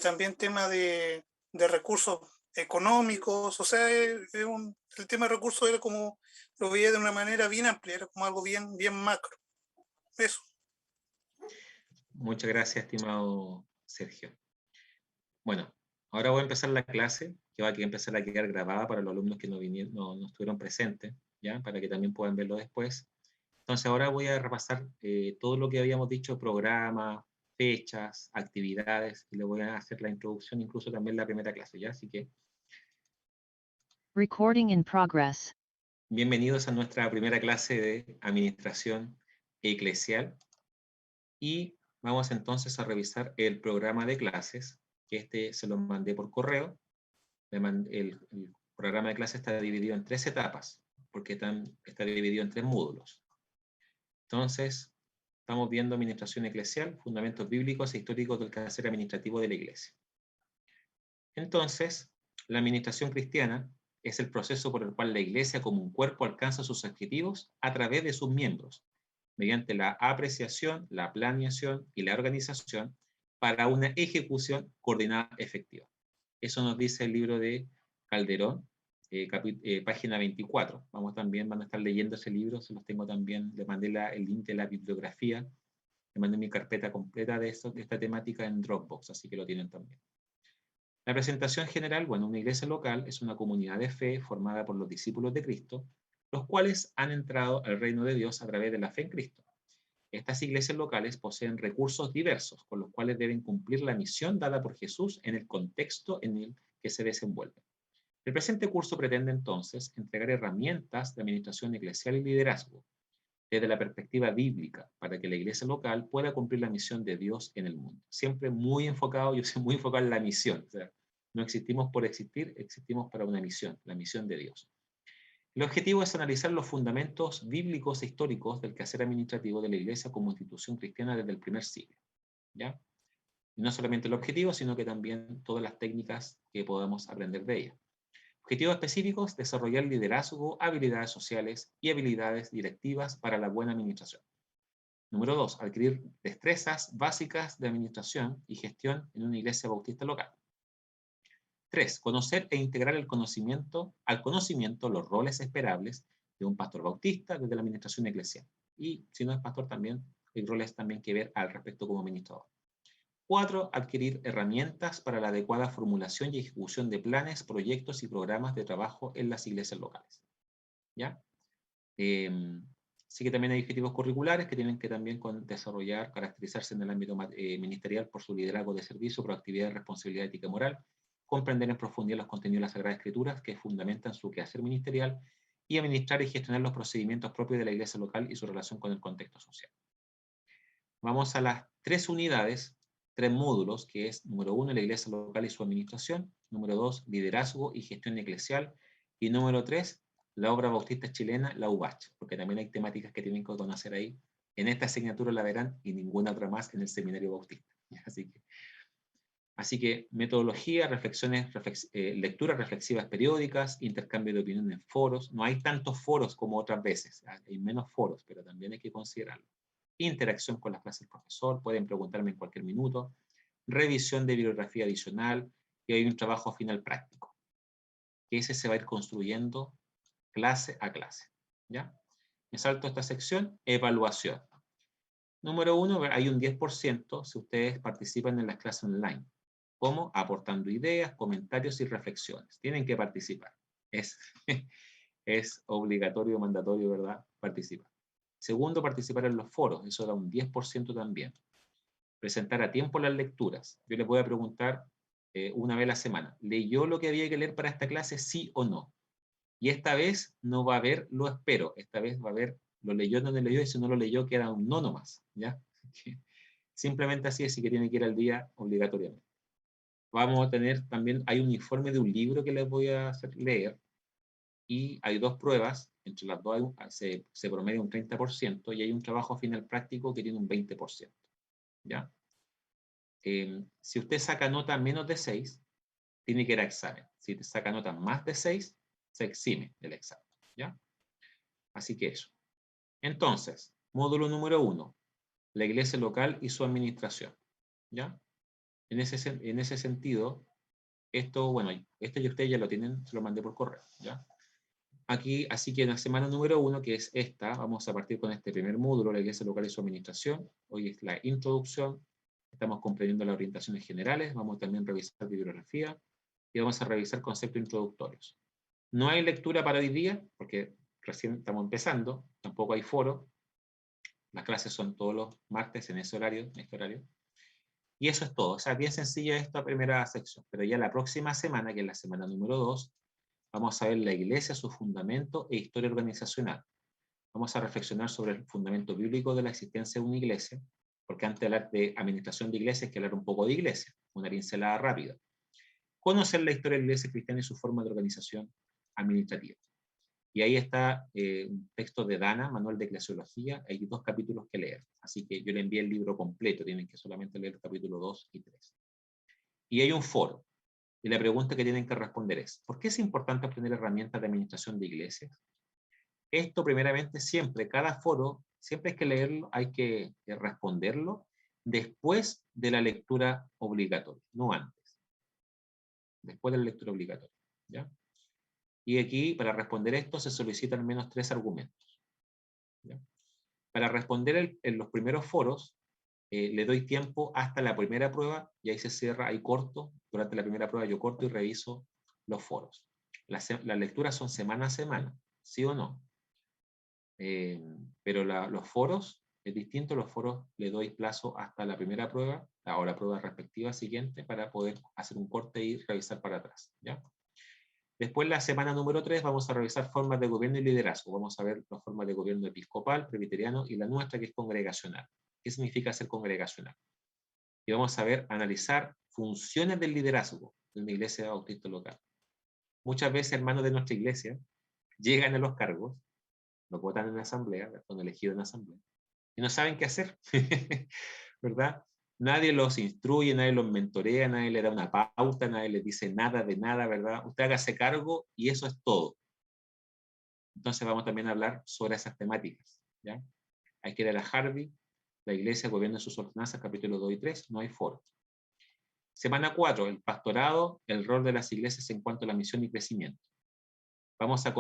también tema de recursos económicos, o sea, el tema de recursos era como, lo veía de una manera bien amplia, era como algo bien, bien macro. Eso. Muchas gracias, estimado Sergio. Bueno, ahora voy a empezar la clase, que va a empezar a quedar grabada para los alumnos que no estuvieron presentes, ¿ya? Para que también puedan verlo después. Entonces ahora voy a repasar todo lo que habíamos dicho, programa, fechas, actividades, y le voy a hacer la introducción, incluso también la primera clase, ¿ya? Así que... Recording in progress. Bienvenidos a nuestra primera clase de Administración Eclesial. Y vamos entonces a revisar el programa de clases, que se lo mandé por correo. El programa de clases está dividido en 3 etapas, porque está dividido en 3 módulos. Entonces, estamos viendo Administración Eclesial, Fundamentos Bíblicos e Históricos del Quehacer Administrativo de la Iglesia. Entonces, la administración cristiana es el proceso por el cual la Iglesia como un cuerpo alcanza sus objetivos a través de sus miembros, mediante la apreciación, la planeación y la organización para una ejecución coordinada efectiva. Eso nos dice el libro de Calderón, página 24. Van a estar leyendo ese libro, se los tengo también, le mandé el link de la bibliografía, le mandé mi carpeta completa de esta temática en Dropbox, así que lo tienen también. La presentación general, bueno, una iglesia local es una comunidad de fe formada por los discípulos de Cristo, los cuales han entrado al reino de Dios a través de la fe en Cristo. Estas iglesias locales poseen recursos diversos, con los cuales deben cumplir la misión dada por Jesús en el contexto en el que se desenvuelven. El presente curso pretende entonces entregar herramientas de administración eclesial y liderazgo. desde la perspectiva bíblica, para que la iglesia local pueda cumplir la misión de Dios en el mundo. Siempre muy enfocado, yo soy muy enfocado en la misión. O sea, no existimos por existir, existimos para una misión, la misión de Dios. El objetivo es analizar los fundamentos bíblicos e históricos del quehacer administrativo de la iglesia como institución cristiana desde el primer siglo. ¿Ya? Y no solamente el objetivo, sino que también todas las técnicas que podamos aprender de ella. Objetivos específicos: desarrollar liderazgo, habilidades sociales y habilidades directivas para la buena administración. Número 2, adquirir destrezas básicas de administración y gestión en una iglesia bautista local. 3, conocer e integrar al conocimiento los roles esperables de un pastor bautista desde la administración eclesial. Y si no es pastor también, hay roles también que ver al respecto como administrador. 4, adquirir herramientas para la adecuada formulación y ejecución de planes, proyectos y programas de trabajo en las iglesias locales. ¿Ya? Sí que también hay objetivos curriculares que tienen que también desarrollar, caracterizarse en el ámbito ministerial por su liderazgo de servicio, proactividad, responsabilidad ética y moral, comprender en profundidad los contenidos de las Sagradas Escrituras que fundamentan su quehacer ministerial y administrar y gestionar los procedimientos propios de la iglesia local y su relación con el contexto social. Vamos a las 3 unidades, 3 módulos, que es, número 1, la iglesia local y su administración, número 2, liderazgo y gestión eclesial, y número 3, la obra bautista chilena, la UBACH, porque también hay temáticas que tienen que conocer ahí. En esta asignatura la verán y ninguna otra más en el seminario bautista. Así que metodología, reflexiones, lecturas reflexivas periódicas, intercambio de opiniones en foros. No hay tantos foros como otras veces, hay menos foros, pero también hay que considerarlo. Interacción con las clases del profesor, pueden preguntarme en cualquier minuto, revisión de bibliografía adicional, y hay un trabajo final práctico, que ese se va a ir construyendo clase a clase. ¿Ya? Me salto esta sección, evaluación. Número 1, hay un 10% si ustedes participan en las clases online. ¿Cómo? Aportando ideas, comentarios y reflexiones. Tienen que participar. Es obligatorio, mandatorio, ¿verdad? Participar. Segundo, participar en los foros, eso da un 10% también. Presentar a tiempo las lecturas. Yo les voy a preguntar una vez a la semana, ¿leyó lo que había que leer para esta clase, sí o no? Y esta vez no va a haber lo espero, esta vez va a haber lo leyó, no lo leyó, y si no lo leyó queda un no nomás, ¿ya? Simplemente así, así que tiene que ir al día obligatoriamente. Vamos a tener también, hay un informe de un libro que les voy a hacer leer, y hay 2 pruebas, entre las 2 se promedia un 30%, y hay un trabajo final práctico que tiene un 20%. ¿Ya? Si usted saca nota menos de 6, tiene que ir a examen. Si te saca nota más de 6, se exime del examen. ¿Ya? Así que eso. Entonces, módulo número 1, la iglesia local y su administración. ¿Ya? En ese sentido, esto, bueno, esto y ustedes ya lo tienen, se lo mandé por correo. ¿Ya? Aquí, así que en la semana número 1, que es esta, vamos a partir con este primer módulo, la iglesia local y su administración. Hoy es la introducción, estamos comprendiendo las orientaciones generales, vamos también a revisar bibliografía y vamos a revisar conceptos introductorios. No hay lectura para hoy día, porque recién estamos empezando, tampoco hay foro, las clases son todos los martes en ese horario, y eso es todo. O sea, bien sencilla esta primera sección, pero ya la próxima semana, que es la semana número 2, vamos a ver la iglesia, su fundamento e historia organizacional. Vamos a reflexionar sobre el fundamento bíblico de la existencia de una iglesia, porque antes de hablar de administración de iglesias hay que hablar un poco de iglesia, una pincelada rápida. Conocer la historia de la iglesia cristiana y su forma de organización administrativa. Y ahí está un texto de Dana, Manual de Eclesiología, hay 2 capítulos que leer. Así que yo le envié el libro completo, tienen que solamente leer el capítulo 2 y 3. Y hay un foro. Y la pregunta que tienen que responder es, ¿por qué es importante obtener herramientas de administración de iglesias? Esto primeramente siempre, cada foro, siempre hay que leerlo, hay que responderlo después de la lectura obligatoria, no antes. Después de la lectura obligatoria. ¿Ya? Y aquí, para responder esto, se solicitan al menos 3 argumentos. ¿Ya? Para responder en los primeros foros, le doy tiempo hasta la primera prueba, y ahí se cierra, ahí corto, durante la primera prueba yo corto y reviso los foros. Las lecturas son semana a semana, ¿sí o no? Pero los foros, es distinto, los foros le doy plazo hasta la primera prueba, o la prueba respectiva siguiente, para poder hacer un corte y revisar para atrás. ¿Ya? Después, la semana número 3, vamos a revisar formas de gobierno y liderazgo. Vamos a ver las formas de gobierno episcopal, presbiteriano y la nuestra, que es congregacional. ¿Qué significa ser congregacional? Y vamos a ver, analizar funciones del liderazgo de una iglesia bautista local. Muchas veces hermanos de nuestra iglesia llegan a los cargos, los votan en la asamblea, son elegidos en la asamblea, y no saben qué hacer, ¿verdad? Nadie los instruye, nadie los mentorea, nadie le da una pauta, nadie les dice nada de nada, ¿verdad? Usted hágase cargo y eso es todo. Entonces vamos también a hablar sobre esas temáticas, ¿ya? Hay que ir a la Harvey, la iglesia gobierna sus ordenanzas, capítulo 2 y 3, no hay foro. Semana 4, el pastorado, el rol de las iglesias en cuanto a la misión y crecimiento. Vamos a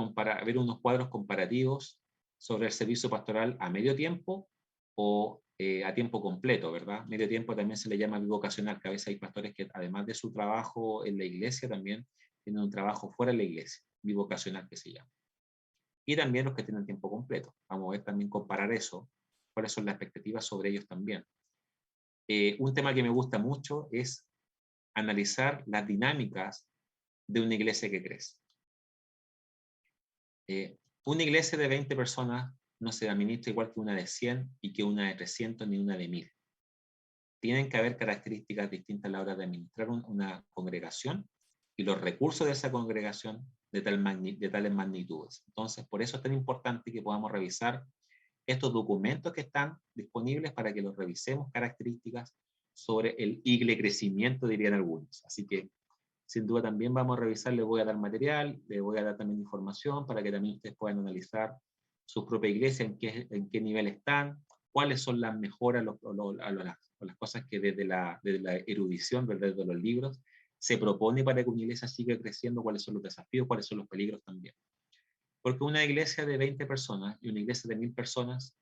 ver unos cuadros comparativos sobre el servicio pastoral a medio tiempo o a tiempo completo, ¿verdad? Medio tiempo también se le llama bivocacional, que a veces hay pastores que además de su trabajo en la iglesia también tienen un trabajo fuera de la iglesia, bivocacional que se llama. Y también los que tienen tiempo completo. Vamos a ver también comparar eso, cuáles son las expectativas sobre ellos también. Un tema que me gusta mucho es analizar las dinámicas de una iglesia que crece. Una iglesia de 20 personas no se administra igual que una de 100 y que una de 300 ni una de 1000. Tienen que haber características distintas a la hora de administrar una congregación y los recursos de esa congregación de tales magnitudes. Entonces, por eso es tan importante que podamos revisar estos documentos que están disponibles para que los revisemos, características sobre el igle crecimiento, dirían algunos. Así que, sin duda, también vamos a revisar, les voy a dar material, les voy a dar también información para que también ustedes puedan analizar su propia iglesia, en qué nivel están, cuáles son las mejoras, las cosas que desde la erudición, desde los libros, se propone para que una iglesia siga creciendo, cuáles son los desafíos, cuáles son los peligros también. Porque una iglesia de 20 personas y una iglesia de 1000 personas,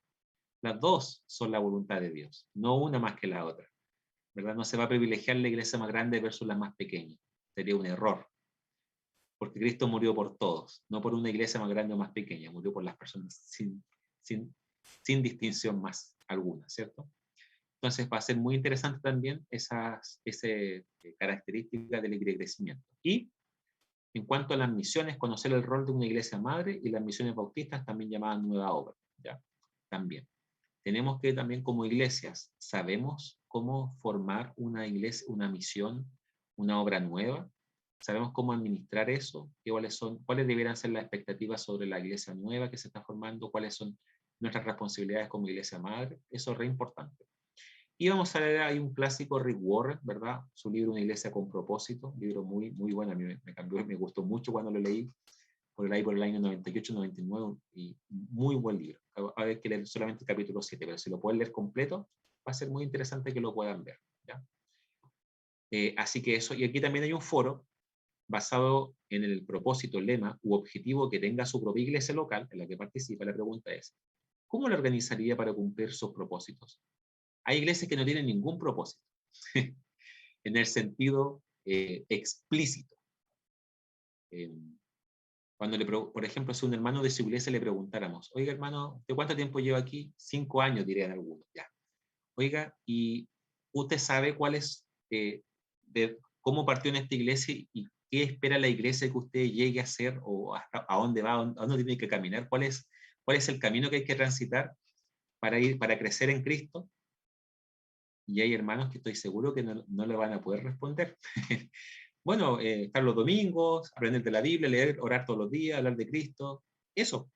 las dos son la voluntad de Dios, no una más que la otra, ¿verdad? No se va a privilegiar la iglesia más grande versus la más pequeña. Sería un error. Porque Cristo murió por todos, no por una iglesia más grande o más pequeña, murió por las personas sin distinción más alguna, ¿cierto? Entonces va a ser muy interesante también esas características del crecimiento. Y en cuanto a las misiones, conocer el rol de una iglesia madre y las misiones bautistas, también llamadas nueva obra, ¿ya? También. Tenemos que también como iglesias, sabemos cómo formar una iglesia, una misión, una obra nueva, sabemos cómo administrar eso, cuáles deberían ser las expectativas sobre la iglesia nueva que se está formando, cuáles son nuestras responsabilidades como iglesia madre, eso es re importante. Y vamos a leer ahí un clásico, Rick Warren, ¿verdad? Su libro Una iglesia con propósito, un libro muy, muy bueno, a mí me cambió, me gustó mucho cuando lo leí, por el año 98, 99, y muy buen libro. Hay que leer solamente el capítulo 7, pero si lo pueden leer completo, va a ser muy interesante que lo puedan ver, ¿ya? Así que eso, y aquí también hay un foro basado en el propósito, lema u objetivo que tenga su propia iglesia local en la que participa. La pregunta es, ¿cómo lo organizaría para cumplir sus propósitos? Hay iglesias que no tienen ningún propósito, en el sentido explícito. Cuando por ejemplo, si un hermano de su iglesia le preguntáramos, oiga hermano, ¿de cuánto tiempo lleva aquí? 5 años, dirían algunos, ya. Oiga, ¿y usted sabe cuál es, cómo partió en esta iglesia y qué espera la iglesia que usted llegue a hacer o a dónde va, a dónde tiene que caminar? ¿Cuál es el camino que hay que transitar para crecer en Cristo? Y hay hermanos que estoy seguro que no le van a poder responder. Bueno, estar los domingos, aprender de la Biblia, leer, orar todos los días, hablar de Cristo, eso.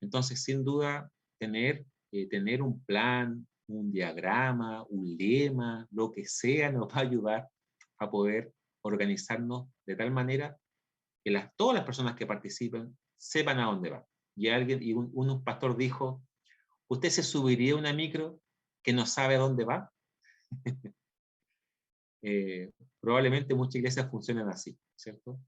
Entonces, sin duda, tener un plan, un diagrama, un lema, lo que sea, nos va a ayudar a poder organizarnos de tal manera que todas las personas que participen sepan a dónde van. Y un pastor dijo, ¿usted se subiría a una micro que no sabe a dónde va? Probablemente muchas iglesias funcionan así, ¿cierto?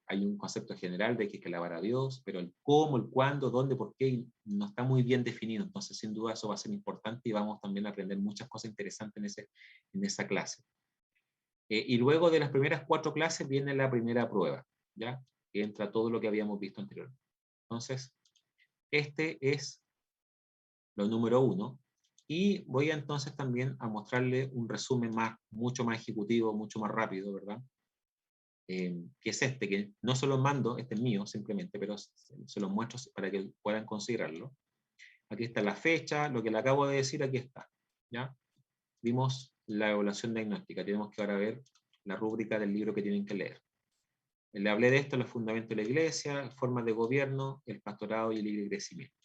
Hay un concepto general de que hay que alabar a Dios, pero el cómo, el cuándo, dónde, por qué, no está muy bien definido. Entonces, sin duda, eso va a ser importante y vamos también a aprender muchas cosas interesantes en esa clase. Y luego de las primeras 4 clases viene la primera prueba, ¿ya? Que entra todo lo que habíamos visto anteriormente. Entonces, este es lo número 1. Y voy entonces también a mostrarle un resumen mucho más ejecutivo, mucho más rápido, ¿verdad? que es este, que no se los mando, este es mío simplemente, pero se los muestro para que puedan considerarlo. Aquí está la fecha, lo que le acabo de decir, aquí está. ¿Ya? Vimos la evaluación diagnóstica, tenemos que ahora ver la rúbrica del libro que tienen que leer. Le hablé de esto, los fundamentos de la iglesia, formas de gobierno, el pastorado y el libre crecimiento.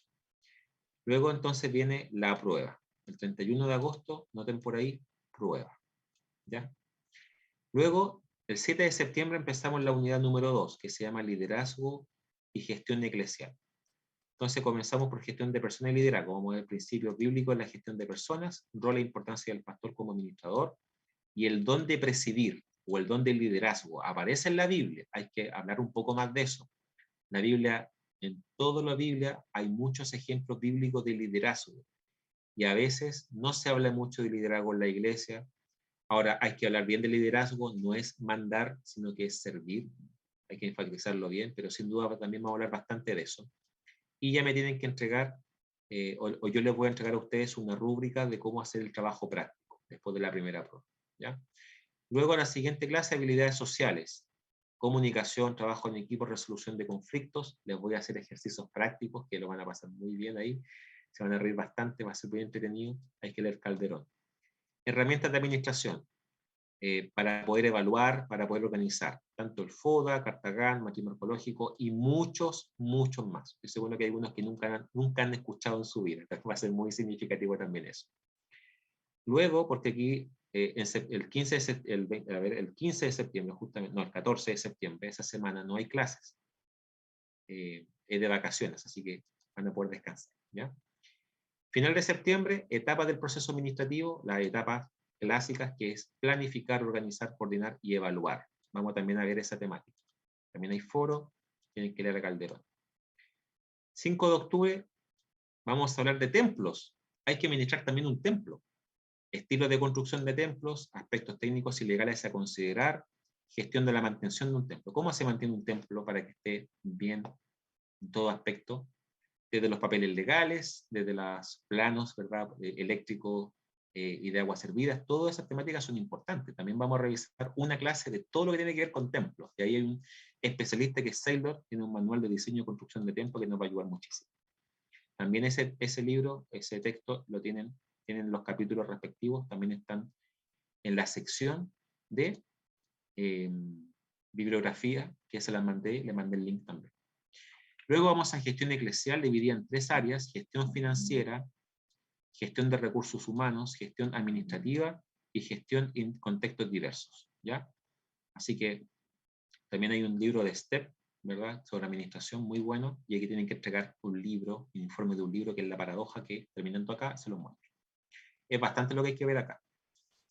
Luego entonces viene la prueba. El 31 de agosto, noten por ahí, prueba. ¿Ya? Luego, el 7 de septiembre empezamos la unidad número 2, que se llama liderazgo y gestión eclesial. Entonces comenzamos por gestión de personas y liderazgo, como el principio bíblico en la gestión de personas, rol e importancia del pastor como administrador, y el don de presidir, o el don del liderazgo, aparece en la Biblia. Hay que hablar un poco más de eso. La Biblia, en toda la Biblia, hay muchos ejemplos bíblicos de liderazgo, y a veces no se habla mucho de liderazgo en la iglesia. Ahora, hay que hablar bien de liderazgo, no es mandar, sino que es servir. Hay que enfatizarlo bien, pero sin duda también vamos a hablar bastante de eso. Y ya me tienen que entregar, o yo les voy a entregar a ustedes una rúbrica de cómo hacer el trabajo práctico, después de la primera prueba. ¿Ya? Luego, la siguiente clase, habilidades sociales. Comunicación, trabajo en equipo, resolución de conflictos. Les voy a hacer ejercicios prácticos que lo van a pasar muy bien ahí. Se van a reír bastante, va a ser muy entretenido. Hay que leer Calderón. Herramientas de administración. Para poder evaluar, para poder organizar, tanto el FODA, Cartagán, Matrimonio Morfológico y muchos, muchos más. Estoy seguro que hay algunos que nunca han escuchado en su vida, entonces va a ser muy significativo también eso. Luego, porque aquí el 15 de septiembre, justamente, no, el 14 de septiembre, esa semana no hay clases, es de vacaciones, así que van a poder descansar. ¿Ya? Final de septiembre, etapa del proceso administrativo, la etapa clásicas, que es planificar, organizar, coordinar y evaluar. Vamos también a ver esa temática. También hay foro, tienen que leer a Calderón. 5 de octubre, vamos a hablar de templos. Hay que administrar también un templo. Estilos de construcción de templos, aspectos técnicos y legales a considerar, gestión de la mantención de un templo. ¿Cómo se mantiene un templo para que esté bien en todo aspecto? Desde los papeles legales, desde los planos, ¿verdad? Eléctricos, y de aguas servidas, todas esas temáticas son importantes. También vamos a revisar una clase de todo lo que tiene que ver con templos. Y ahí hay un especialista que es Saylor, tiene un manual de diseño y construcción de templos que nos va a ayudar muchísimo. También ese libro, ese texto, lo tienen los capítulos respectivos, también están en la sección de bibliografía, que se la mandé, le mandé el link también. Luego vamos a gestión eclesial, dividida en 3 áreas: gestión financiera, gestión de recursos humanos, gestión administrativa y gestión en contextos diversos, ¿ya? Así que también hay un libro de STEP, ¿verdad?, sobre administración, muy bueno, y aquí tienen que entregar un libro, un informe de un libro, que es la paradoja, que terminando acá se lo muestro. Es bastante lo que hay que ver acá.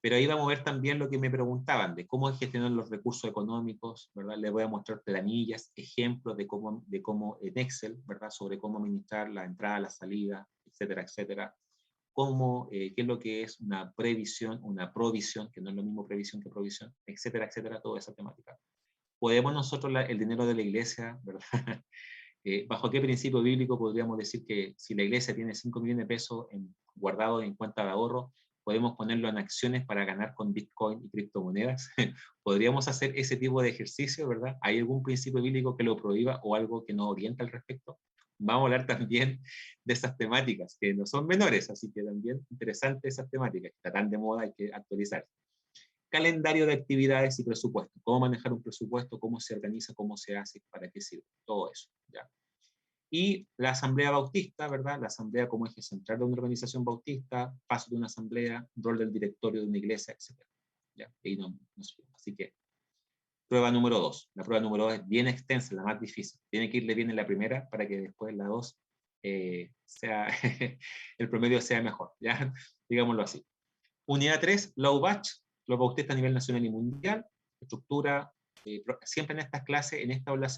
Pero ahí vamos a ver también lo que me preguntaban, de cómo gestionar los recursos económicos, ¿verdad? Les voy a mostrar planillas, ejemplos de cómo en Excel, ¿verdad?, sobre cómo administrar la entrada, la salida, etcétera, etcétera. Qué es lo que es una previsión, una provisión, que no es lo mismo previsión que provisión, etcétera, etcétera, toda esa temática. Podemos nosotros, el dinero de la iglesia, ¿verdad? ¿Bajo qué principio bíblico podríamos decir que si la iglesia tiene 5 millones de pesos guardados en cuenta de ahorro, podemos ponerlo en acciones para ganar con Bitcoin y criptomonedas? ¿Podríamos hacer ese tipo de ejercicio, verdad? ¿Hay algún principio bíblico que lo prohíba o algo que nos orienta al respecto? Vamos a hablar también de esas temáticas, que no son menores, así que también interesantes esas temáticas, que están de moda, hay que actualizar. Calendario de actividades y presupuesto. Cómo manejar un presupuesto, cómo se organiza, cómo se hace, para qué sirve, todo eso. ¿Ya? Y la asamblea bautista, ¿verdad? La asamblea como eje central de una organización bautista, paso de una asamblea, rol del directorio de una iglesia, etc. ¿Ya? Y así que, prueba número 2. La prueba número 2 es bien extensa, la más difícil. Tiene que irle bien en la primera para que después la 2 el promedio sea mejor, ¿ya? Digámoslo así. Unidad 3, low batch, los bautistas a nivel nacional y mundial. Estructura, siempre en estas clases, en esta aula,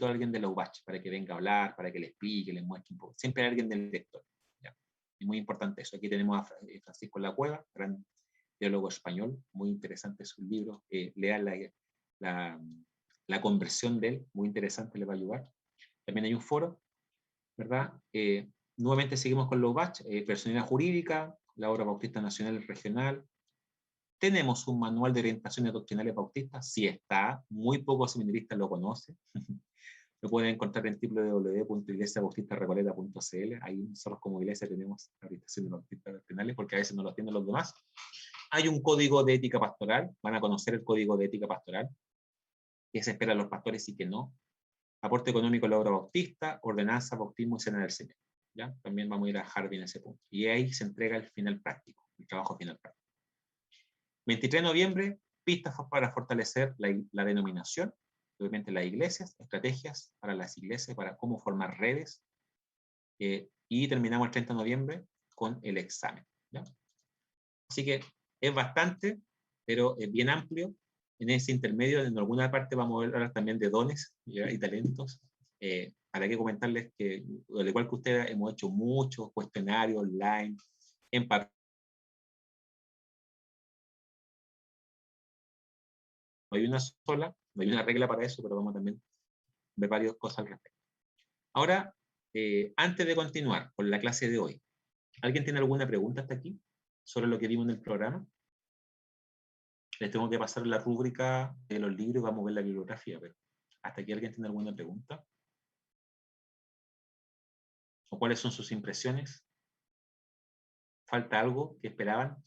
alguien de low batch, para que venga a hablar, para que le explique, le muestre un poco. Siempre hay alguien del director. ¿Ya? Es muy importante eso. Aquí tenemos a Francisco La Cueva, gran teólogo español, muy interesante su libro. Lean la conversión de él, muy interesante, le va a ayudar. También hay un foro, ¿verdad? Nuevamente seguimos con low batch, personalidad jurídica, la obra bautista nacional y regional, ¿Tenemos un manual de orientaciones doctrinales bautistas? Sí está, muy pocos seminaristas lo conocen. Lo pueden encontrar en www.iglesiabautistarecoleta.cl. Ahí nosotros como iglesia tenemos la orientación de bautistas doctrinales, porque a veces no lo tienen los demás. Hay un código de ética pastoral, van a conocer el código de ética pastoral, que se espera a los pastores y que no. Aporte económico a la obra bautista, ordenanza, bautismo y cena del Señor. ¿Ya? También vamos a ir a Harvey en ese punto. Y ahí se entrega el final práctico, el trabajo final práctico. 23 de noviembre, pistas para fortalecer la denominación, obviamente las iglesias, estrategias para las iglesias, para cómo formar redes, y terminamos el 30 de noviembre con el examen. ¿Ya? Así que es bastante, pero es bien amplio. En ese intermedio, en alguna parte vamos a hablar también de dones, ¿ya? Y talentos. Para que comentarles que, al igual que ustedes, hemos hecho muchos cuestionarios online, en papel. No hay una sola, no hay una regla para eso, pero vamos a también ver varias cosas al respecto. Ahora, antes de continuar con la clase de hoy, ¿alguien tiene alguna pregunta hasta aquí sobre lo que vimos en el programa? Les tengo que pasar la rúbrica de los libros y vamos a ver la bibliografía, pero ¿hasta aquí alguien tiene alguna pregunta? ¿O cuáles son sus impresiones? ¿Falta algo que esperaban?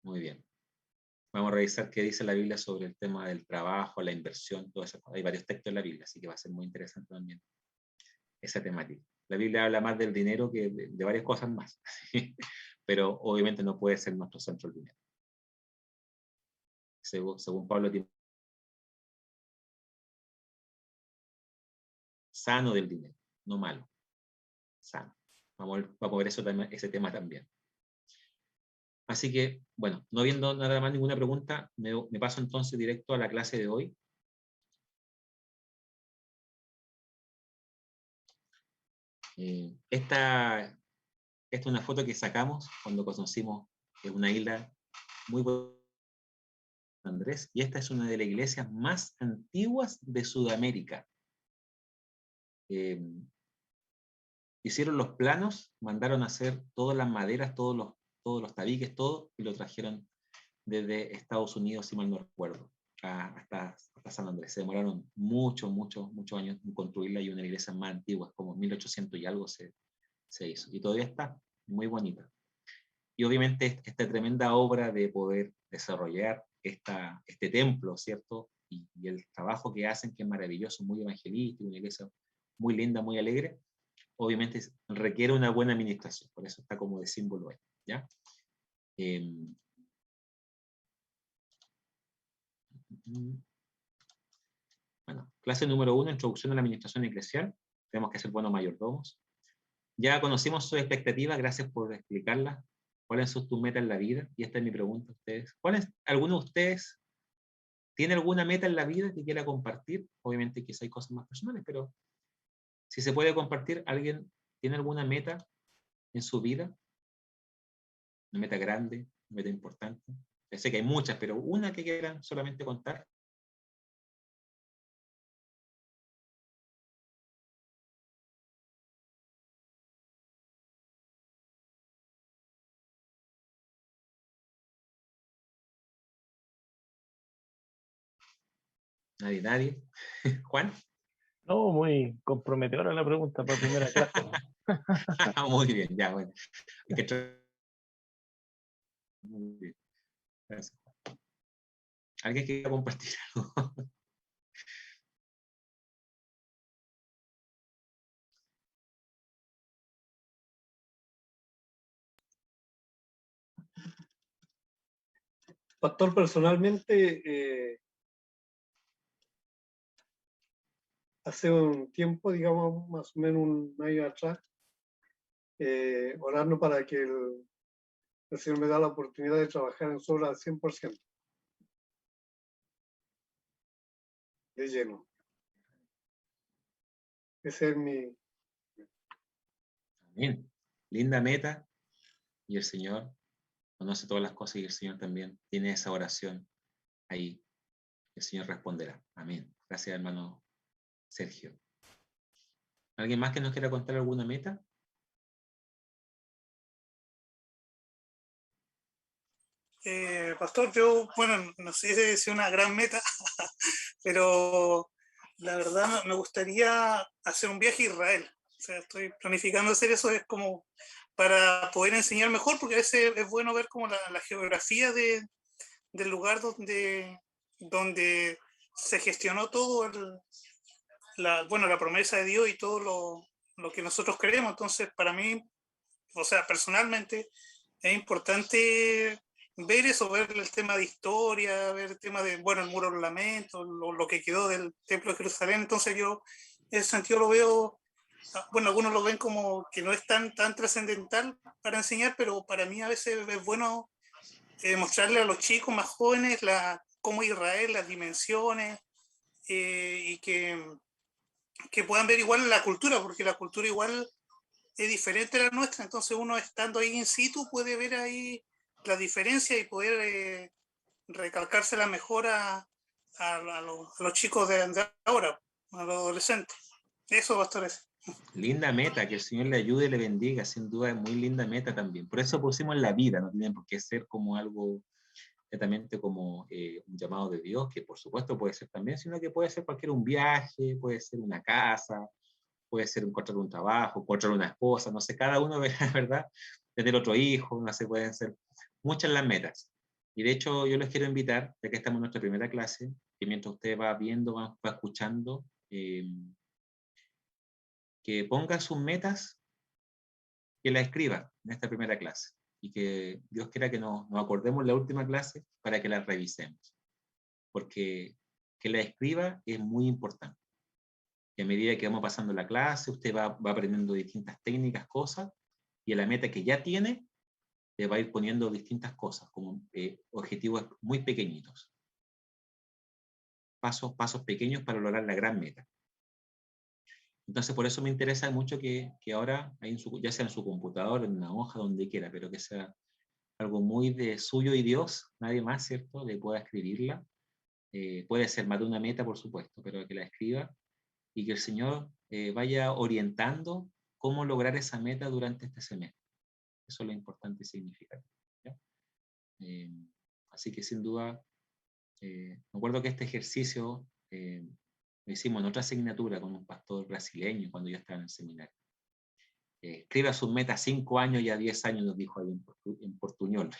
Muy bien. Vamos a revisar qué dice la Biblia sobre el tema del trabajo, la inversión, todo eso. Hay varios textos en la Biblia, así que va a ser muy interesante también esa temática. La Biblia habla más del dinero que de varias cosas más, pero obviamente no puede ser nuestro centro el dinero. Según Pablo, sano del dinero, no malo, sano. Vamos a ver eso también, ese tema también. Así que, bueno, no viendo nada más, ninguna pregunta, me paso entonces directo a la clase de hoy. Esta es una foto que sacamos cuando conocimos una isla muy buena, Andrés, y esta es una de las iglesias más antiguas de Sudamérica. Hicieron los planos, mandaron a hacer todas las maderas, todos los tabiques, todo, y lo trajeron desde Estados Unidos, si mal no recuerdo, hasta San Andrés. Se demoraron muchos años en construirla, y una iglesia más antigua, como 1800 y algo se hizo. Y todavía está muy bonita. Y obviamente esta tremenda obra de poder desarrollar este templo, ¿cierto? Y el trabajo que hacen, que es maravilloso, muy evangelístico, una iglesia muy linda, muy alegre, obviamente requiere una buena administración, por eso está como de símbolo ahí, ¿ya? Bueno, clase número 1, introducción a la administración eclesial. Tenemos que ser buenos mayordomos. Ya conocimos sus expectativas, gracias por explicarlas. ¿Cuáles son tus metas en la vida? Y esta es mi pregunta a ustedes. ¿Alguno de ustedes tiene alguna meta en la vida que quiera compartir? Obviamente quizá hay cosas más personales, pero si se puede compartir, ¿alguien tiene alguna meta en su vida? Una meta grande, una meta importante. Yo sé que hay muchas, pero una que quieran solamente contar. Nadie. Juan. No, muy comprometedora la pregunta para primera clase. Muy bien, ya, bueno. Muy bien. Gracias. ¿Alguien quiere compartir algo? Pastor, personalmente, hace un tiempo, digamos, más o menos un año atrás, orando para que el Señor me da la oportunidad de trabajar en su obra al 100%, de lleno. Ese es mi... Bien. Linda meta. Y el Señor conoce todas las cosas y el Señor también tiene esa oración ahí. El Señor responderá. Amén. Gracias, hermano Sergio. ¿Alguien más que nos quiera contar alguna meta? Pastor, yo, bueno, no sé si es una gran meta, pero la verdad me gustaría hacer un viaje a Israel. O sea, estoy planificando hacer eso, es como para poder enseñar mejor, porque a veces es bueno ver como la geografía del lugar donde se gestionó todo la promesa de Dios y todo lo que nosotros creemos. Entonces, para mí, o sea, personalmente, es importante ver eso, ver el tema de historia, ver el tema de, bueno, el muro de los lamentos, lo que quedó del templo de Jerusalén. Entonces yo, en ese sentido lo veo, bueno, algunos lo ven como que no es tan trascendental para enseñar, pero para mí a veces es bueno mostrarle a los chicos más jóvenes cómo Israel, las dimensiones, y que puedan ver igual la cultura, porque la cultura igual es diferente a la nuestra, entonces uno estando ahí in situ puede ver ahí la diferencia y poder recalcársela mejor a los chicos de ahora, a los adolescentes. Eso, pastores. Linda meta, que el Señor le ayude y le bendiga, sin duda es muy linda meta también. Por eso pusimos la vida, no tiene por qué ser como algo netamente como un llamado de Dios, que por supuesto puede ser también, sino que puede ser cualquier un viaje, puede ser una casa, puede ser encontrar un trabajo, encontrar una esposa, no sé, cada uno, ¿verdad? Tener otro hijo, no sé, pueden ser muchas las metas. Y de hecho yo les quiero invitar, ya que estamos en nuestra primera clase, que mientras usted va viendo, va escuchando, que ponga sus metas, que la escriba en esta primera clase. Y que Dios quiera que nos acordemos en la última clase para que la revisemos. Porque que la escriba es muy importante. Y a medida que vamos pasando la clase, usted va aprendiendo distintas técnicas, cosas, y a la meta que ya tiene, le va a ir poniendo distintas cosas, como objetivos muy pequeñitos. Pasos pequeños para lograr la gran meta. Entonces, por eso me interesa mucho que ahora, ya sea en su computador, en una hoja, donde quiera, pero que sea algo muy de suyo y Dios, nadie más, ¿cierto?, le pueda escribirla. Puede ser más de una meta, por supuesto, pero que la escriba y que el Señor vaya orientando cómo lograr esa meta durante este semestre. Eso es lo importante y significativo. Así que sin duda, me acuerdo que este ejercicio lo hicimos en otra asignatura con un pastor brasileño cuando yo estaba en el seminario. Escriba sus metas 5 años y a 10 años, nos dijo ahí en portuñol.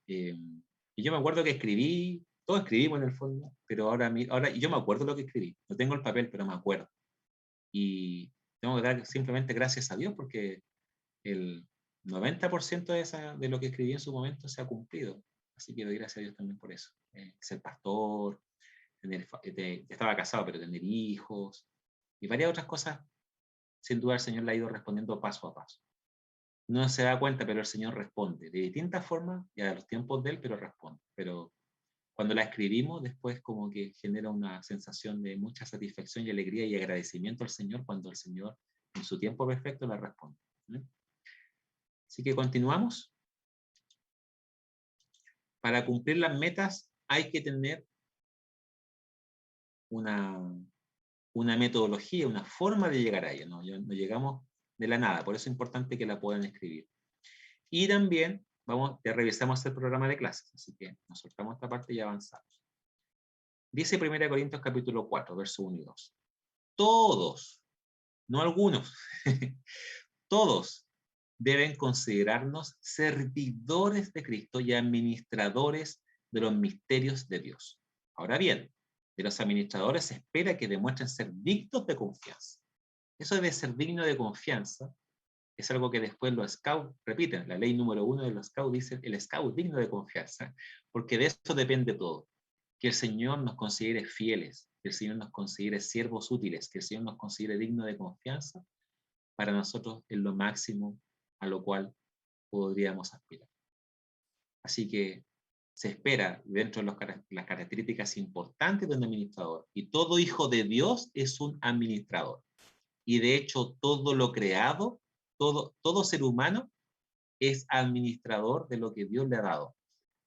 Y yo me acuerdo que todos escribimos en el fondo, pero ahora yo me acuerdo lo que escribí. No tengo el papel, pero me acuerdo. Y tengo que dar simplemente gracias a Dios porque el 90% de lo que escribí en su momento se ha cumplido. Así que doy gracias a Dios también por eso. Ser pastor, estaba casado, pero tener hijos y varias otras cosas, sin duda el Señor le ha ido respondiendo paso a paso. No se da cuenta, pero el Señor responde de distintas formas y a los tiempos de Él, pero responde. Pero cuando la escribimos, después como que genera una sensación de mucha satisfacción y alegría y agradecimiento al Señor cuando el Señor en su tiempo perfecto la responde. Así que continuamos. Para cumplir las metas hay que tener una metodología, una forma de llegar a ella. No llegamos de la nada, por eso es importante que la puedan escribir. Y también ya revisamos el programa de clases, así que nos soltamos esta parte y avanzamos. Dice 1 Corintios capítulo 4, verso 1 y 2. Todos, no algunos, todos deben considerarnos servidores de Cristo y administradores de los misterios de Dios. Ahora bien, de los administradores se espera que demuestren ser dignos de confianza. Eso de ser digno de confianza es algo que después los scouts repiten. La ley número 1 de los scouts dice: el scout digno de confianza, porque de eso depende todo. Que el Señor nos considere fieles, que el Señor nos considere siervos útiles, que el Señor nos considere digno de confianza, para nosotros es lo máximo a lo cual podríamos aspirar. Así que se espera dentro de las características importantes de un administrador, y todo hijo de Dios es un administrador. Y de hecho todo lo creado, todo ser humano es administrador de lo que Dios le ha dado.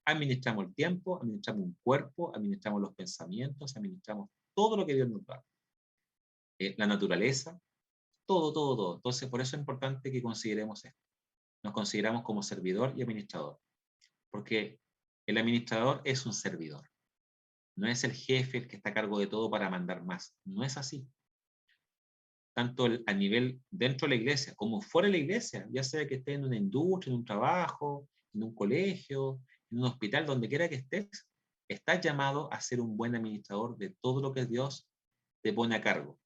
Administramos el tiempo, administramos un cuerpo, administramos los pensamientos, administramos todo lo que Dios nos da. La naturaleza, todo, todo, todo. Entonces, por eso es importante que consideremos esto. Nos consideramos como servidor y administrador. Porque el administrador es un servidor. No es el jefe el que está a cargo de todo para mandar más. No es así. Tanto a nivel dentro de la iglesia como fuera de la iglesia, ya sea que estés en una industria, en un trabajo, en un colegio, en un hospital, donde quiera que estés, estás llamado a ser un buen administrador de todo lo que Dios te pone a cargo.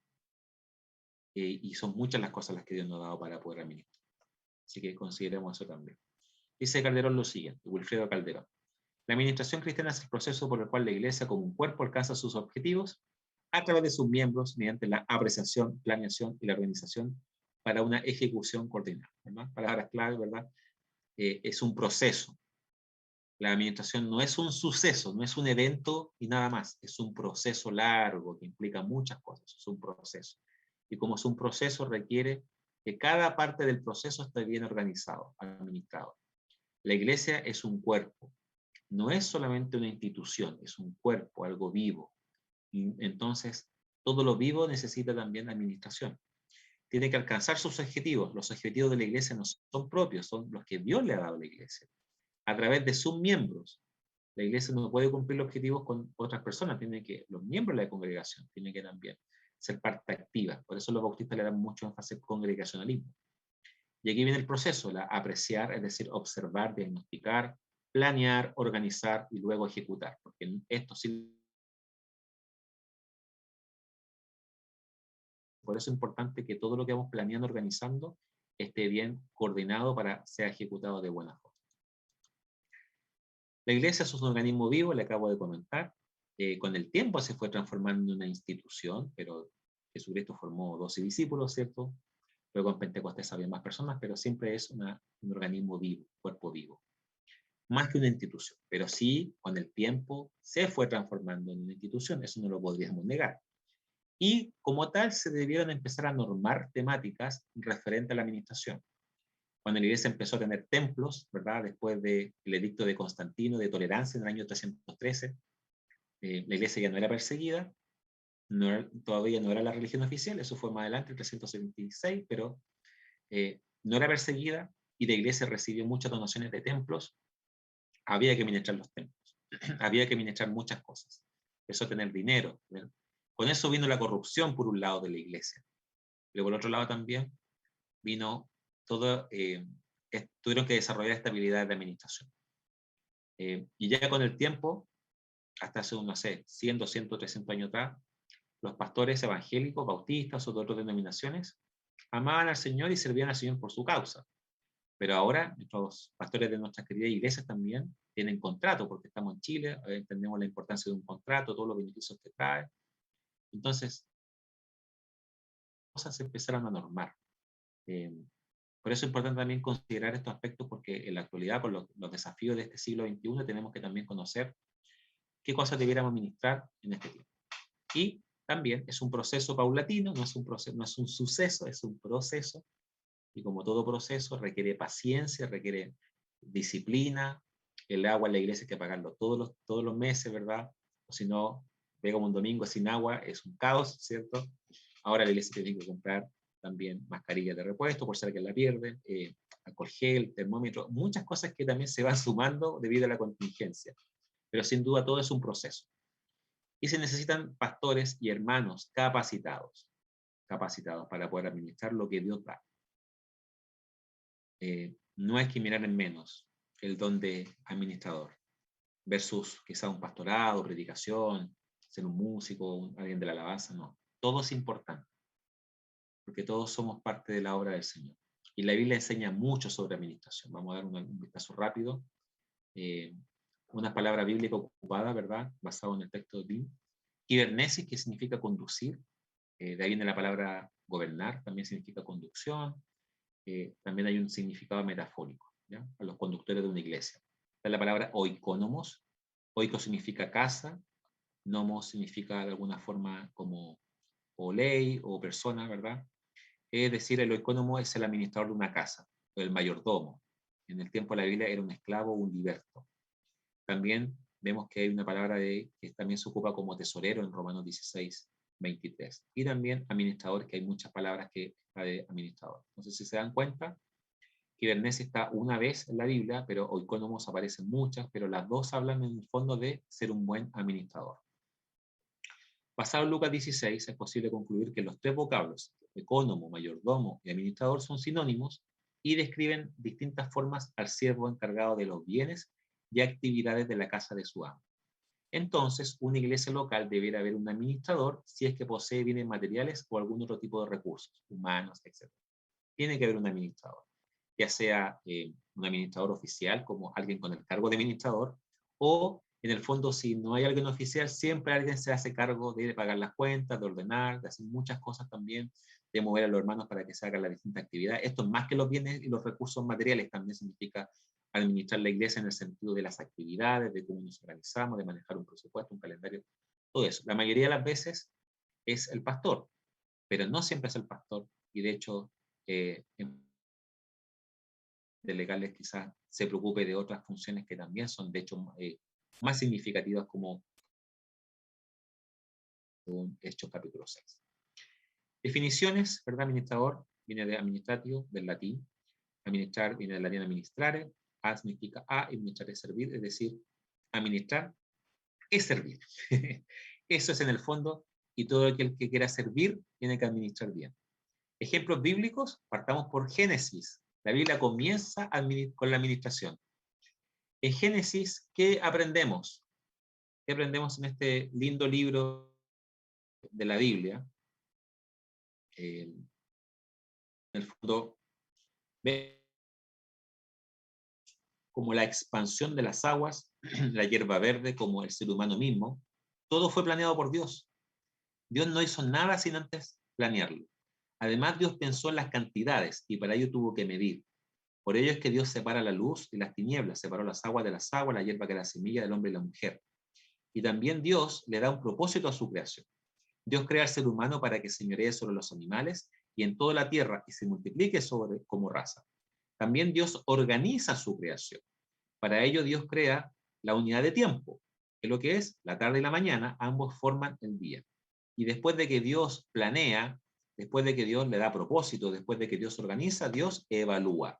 Y son muchas las cosas las que Dios nos ha dado para poder administrar. Así que consideremos eso también. Dice Calderón lo siguiente, Wilfredo Calderón. La administración cristiana es el proceso por el cual la iglesia como un cuerpo alcanza sus objetivos a través de sus miembros mediante la apreciación, planeación y la organización para una ejecución coordinada, ¿verdad? Palabras clave, ¿verdad? Es un proceso. La administración no es un suceso, no es un evento y nada más. Es un proceso largo que implica muchas cosas. Es un proceso. Y como es un proceso, requiere que cada parte del proceso esté bien organizado, administrado. La iglesia es un cuerpo. No es solamente una institución, es un cuerpo, algo vivo. Y entonces, todo lo vivo necesita también administración. Tiene que alcanzar sus objetivos. Los objetivos de la iglesia no son propios, son los que Dios le ha dado a la iglesia. A través de sus miembros. La iglesia no puede cumplir los objetivos con otras personas, los miembros de la congregación tienen que también ser parte activa. Por eso los bautistas le dan mucho énfasis al congregacionalismo. Y aquí viene el proceso, la apreciar, es decir, observar, diagnosticar, planear, organizar y luego ejecutar. Porque esto sí. Por eso es importante que todo lo que vamos planeando, organizando, esté bien coordinado para ser ejecutado de buena forma. La iglesia es un organismo vivo, le acabo de comentar. Con el tiempo se fue transformando en una institución, pero Jesucristo formó 12 discípulos, ¿cierto? Luego en Pentecostés había más personas, pero siempre es un organismo vivo, cuerpo vivo. Más que una institución, pero sí, con el tiempo se fue transformando en una institución, eso no lo podríamos negar. Y como tal se debieron empezar a normar temáticas referentes a la administración. Cuando la iglesia empezó a tener templos, ¿verdad? Después del edicto de Constantino de tolerancia en el año 313, la iglesia ya no era perseguida, todavía no era la religión oficial, eso fue más adelante, en 376, pero no era perseguida y la iglesia recibió muchas donaciones de templos. Había que administrar los templos, había que administrar muchas cosas, empezó a tener dinero, ¿verdad? Con eso vino la corrupción por un lado de la iglesia, pero por otro lado también vino todo, tuvieron que desarrollar estabilidad de administración. Y ya con el tiempo, hasta hace, no sé, 100, 200, 300 años atrás, los pastores evangélicos, bautistas o de otras denominaciones, amaban al Señor y servían al Señor por su causa. Pero ahora, nuestros pastores de nuestras queridas iglesias también tienen contrato, porque estamos en Chile, entendemos la importancia de un contrato, todos los beneficios que trae. Entonces, cosas se empezaron a normar. Por eso es importante también considerar estos aspectos, porque en la actualidad, con los desafíos de este siglo XXI, tenemos que también conocer qué cosas debiéramos administrar en este tiempo. Y también es un proceso paulatino, no es un suceso, es un proceso. Y como todo proceso, requiere paciencia, requiere disciplina. El agua en la iglesia hay que pagarlo todos los meses, ¿verdad? O si no, ve como un domingo sin agua, es un caos, ¿cierto? Ahora la iglesia tiene que comprar también mascarillas de repuesto, por si alguien la pierde, alcohol gel, termómetro, muchas cosas que también se van sumando debido a la contingencia. Pero sin duda todo es un proceso. Y se necesitan pastores y hermanos capacitados para poder administrar lo que Dios da. No hay que mirar en menos el don de administrador versus quizá un pastorado, predicación, ser un músico, alguien de la alabanza, no. Todo es importante, porque todos somos parte de la obra del Señor. Y la Biblia enseña mucho sobre administración. Vamos a dar un vistazo rápido. Una palabra bíblica ocupada, ¿verdad? Basado en el texto de Bim. Kibernesis, que significa conducir. De ahí viene la palabra gobernar, también significa conducción. También hay un significado metafórico, ¿ya? A los conductores de una iglesia. Está la palabra oikonomos. Oiko significa casa. Nomos significa de alguna forma como o ley o persona, ¿verdad? Es decir, el oikónomo es el administrador de una casa, o el mayordomo. en el tiempo de la Biblia era un esclavo o un liberto. También vemos que hay una palabra que también se ocupa como tesorero en Romanos 16, 23. Y también administrador, que hay muchas palabras que está de administrador. Entonces, si se dan cuenta, Kibernesis está una vez en la Biblia, pero oikónomos aparecen muchas, pero las dos hablan en el fondo de ser un buen administrador. Pasado Lucas 16, es posible concluir que los tres vocablos, ecónomo, mayordomo y administrador, son sinónimos y describen distintas formas al siervo encargado de los bienes y actividades de la casa de su amo. Entonces, una iglesia local deberá haber un administrador si es que posee bienes materiales o algún otro tipo de recursos, humanos, etc. Tiene que haber un administrador, ya sea un administrador oficial, como alguien con el cargo de administrador, o en el fondo, si no hay alguien oficial, siempre alguien se hace cargo de pagar las cuentas, de ordenar, de hacer muchas cosas también, de mover a los hermanos para que se hagan las distintas actividades. Esto más que los bienes y los recursos materiales, también significa administrar la iglesia en el sentido de las actividades, de cómo nos organizamos, de manejar un presupuesto, un calendario, todo eso. La mayoría de las veces es el pastor, pero no siempre es el pastor, y de hecho, de legales quizás se preocupe de otras funciones que también son, de hecho, más significativas, como Hechos capítulo 6. Definiciones, ¿verdad? Administrador viene de administratio, del latín. Administrar viene del latín administrare. A significa a, administrar es servir, es decir, administrar es servir. Eso es en el fondo, y todo aquel que quiera servir tiene que administrar bien. Ejemplos bíblicos, partamos por Génesis. La Biblia comienza con la administración. En Génesis, ¿qué aprendemos? ¿Qué aprendemos en este lindo libro de la Biblia? En el fondo, ve como la expansión de las aguas, la hierba verde, como el ser humano mismo. Todo fue planeado por Dios. Dios no hizo nada sin antes planearlo. Además, Dios pensó en las cantidades y para ello tuvo que medir. Por ello es que Dios separa la luz y las tinieblas, separó las aguas de las aguas, la hierba que la semilla del hombre y la mujer. Y también Dios le da un propósito a su creación. Dios crea al ser humano para que señoree sobre los animales y en toda la tierra y se multiplique como raza. También Dios organiza su creación. Para ello Dios crea la unidad de tiempo, que lo que es la tarde y la mañana, ambos forman el día. Y después de que Dios planea, después de que Dios le da propósito, después de que Dios organiza, Dios evalúa.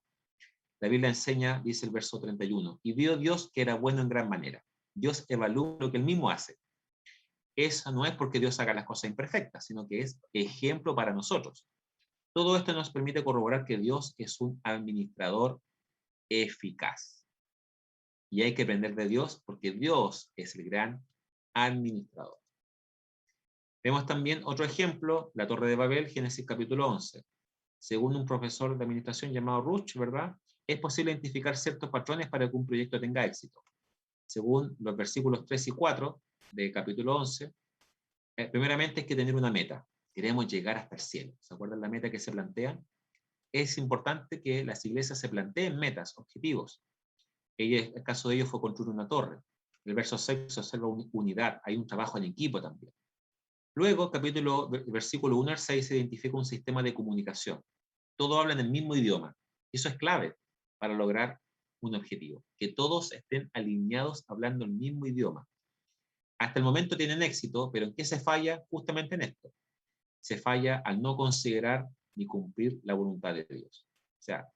La Biblia enseña, dice el verso 31, y vio Dios que era bueno en gran manera. Dios evalúa lo que él mismo hace. Eso no es porque Dios haga las cosas imperfectas, sino que es ejemplo para nosotros. Todo esto nos permite corroborar que Dios es un administrador eficaz. Y hay que aprender de Dios porque Dios es el gran administrador. Vemos también otro ejemplo, la Torre de Babel, Génesis capítulo 11. Según un profesor de administración llamado Ruch, ¿verdad? Es posible identificar ciertos patrones para que un proyecto tenga éxito. Según los versículos 3 y 4 de capítulo 11, primeramente hay que tener una meta. Queremos llegar hasta el cielo. ¿Se acuerdan la meta que se plantean? Es importante que las iglesias se planteen metas, objetivos. El caso de ellos fue construir una torre. El verso 6 se observa unidad, hay un trabajo en equipo también. Luego, versículo 1 al 6, se identifica un sistema de comunicación. Todos hablan el mismo idioma. Eso es clave para lograr un objetivo. Que todos estén alineados hablando el mismo idioma. Hasta el momento tienen éxito, pero ¿en qué se falla? Justamente en esto. Se falla al no considerar ni cumplir la voluntad de Dios. O sea,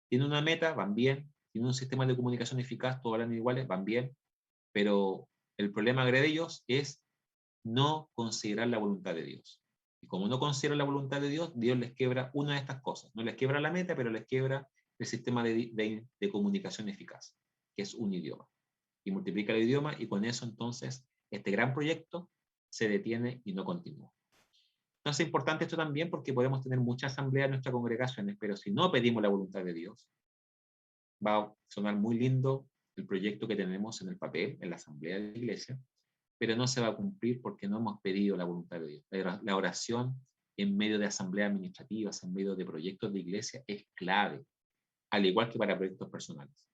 tienen una meta, van bien, tienen un sistema de comunicación eficaz, todos hablan iguales, van bien, pero el problema de ellos es no considerar la voluntad de Dios. Y como no consideran la voluntad de Dios, Dios les quiebra una de estas cosas. No les quiebra la meta, pero les quiebra el sistema de comunicación eficaz, que es un idioma. Y multiplica el idioma y con eso entonces este gran proyecto se detiene y no continúa. Entonces es importante esto también porque podemos tener mucha asamblea en nuestras congregaciones, pero si no pedimos la voluntad de Dios, va a sonar muy lindo el proyecto que tenemos en el papel, en la asamblea de la iglesia, pero no se va a cumplir porque no hemos pedido la voluntad de Dios. La oración en medio de asambleas administrativas, en medio de proyectos de iglesia, es clave, al igual que para proyectos personales.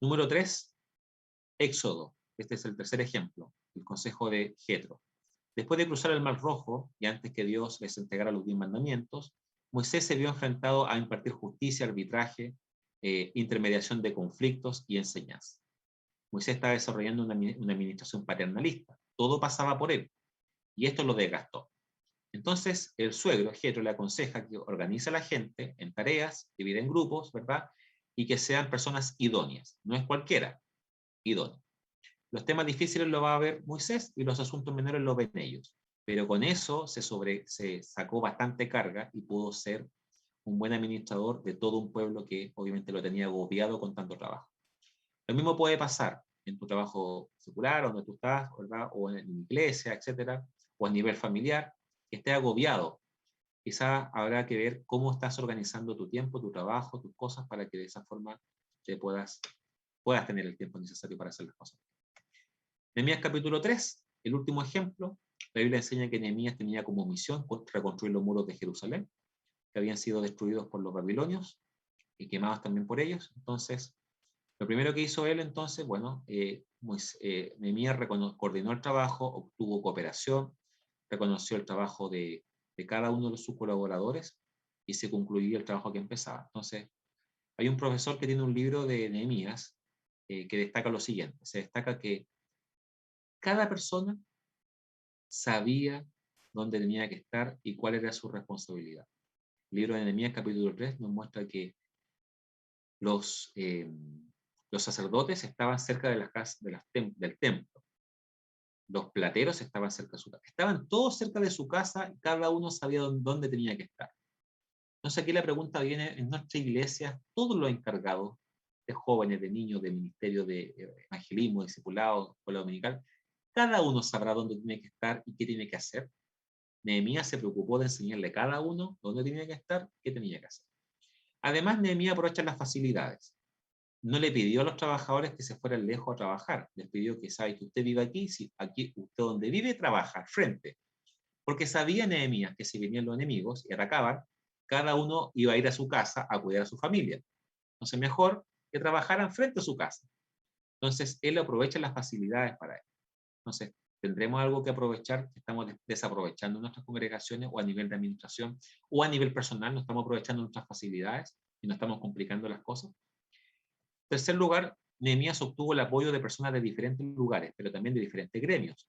Número 3, Éxodo. Este es el tercer ejemplo, el consejo de Jetro. Después de cruzar el Mar Rojo, y antes que Dios les entregara los 10 mandamientos, Moisés se vio enfrentado a impartir justicia, arbitraje, intermediación de conflictos y enseñanza. Moisés estaba desarrollando una administración paternalista. Todo pasaba por él. Y esto lo desgastó. Entonces, el suegro, Jetro, le aconseja que organice a la gente en tareas, divide en grupos, ¿verdad? Y que sean personas idóneas. No es cualquiera, idóneo. Los temas difíciles lo va a ver Moisés y los asuntos menores lo ven ellos. Pero con eso se sacó bastante carga y pudo ser un buen administrador de todo un pueblo que obviamente lo tenía agobiado con tanto trabajo. Lo mismo puede pasar en tu trabajo secular, donde tú estás, ¿verdad? O en la iglesia, etcétera, o a nivel familiar, que estés agobiado. Quizá habrá que ver cómo estás organizando tu tiempo, tu trabajo, tus cosas, para que de esa forma te puedas tener el tiempo necesario para hacer las cosas. Nehemías capítulo 3, el último ejemplo. La Biblia enseña que Nehemías tenía como misión reconstruir los muros de Jerusalén, que habían sido destruidos por los babilonios y quemados también por ellos. Entonces, lo primero que hizo él, entonces, bueno, Nehemías coordinó el trabajo, obtuvo cooperación, reconoció el trabajo de cada uno de sus colaboradores y se concluyó el trabajo que empezaba. Entonces, hay un profesor que tiene un libro de Nehemías que destaca lo siguiente. Se destaca que cada persona sabía dónde tenía que estar y cuál era su responsabilidad. El libro de Nehemías, capítulo 3, nos muestra que los sacerdotes estaban cerca de las casas, del templo. Los plateros estaban cerca de su casa. Estaban todos cerca de su casa y cada uno sabía dónde tenía que estar. Entonces aquí la pregunta viene, en nuestra iglesia, todos los encargados de jóvenes, de niños, de ministerio de evangelismo, discipulados, escuela dominical, cada uno sabrá dónde tiene que estar y qué tiene que hacer. Nehemías se preocupó de enseñarle a cada uno dónde tenía que estar, qué tenía que hacer. Además, Nehemías aprovecha las facilidades. No le pidió a los trabajadores que se fueran lejos a trabajar. Les pidió que sabe que usted vive aquí, si aquí usted donde vive trabaja al frente. Porque sabía Nehemías que si venían los enemigos y atacaban, cada uno iba a ir a su casa a cuidar a su familia. Entonces mejor que trabajaran frente a su casa. Entonces él aprovecha las facilidades para él. Entonces tendremos algo que aprovechar que estamos desaprovechando en nuestras congregaciones o a nivel de administración o a nivel personal, no estamos aprovechando nuestras facilidades y no estamos complicando las cosas. En tercer lugar, Nehemías obtuvo el apoyo de personas de diferentes lugares, pero también de diferentes gremios.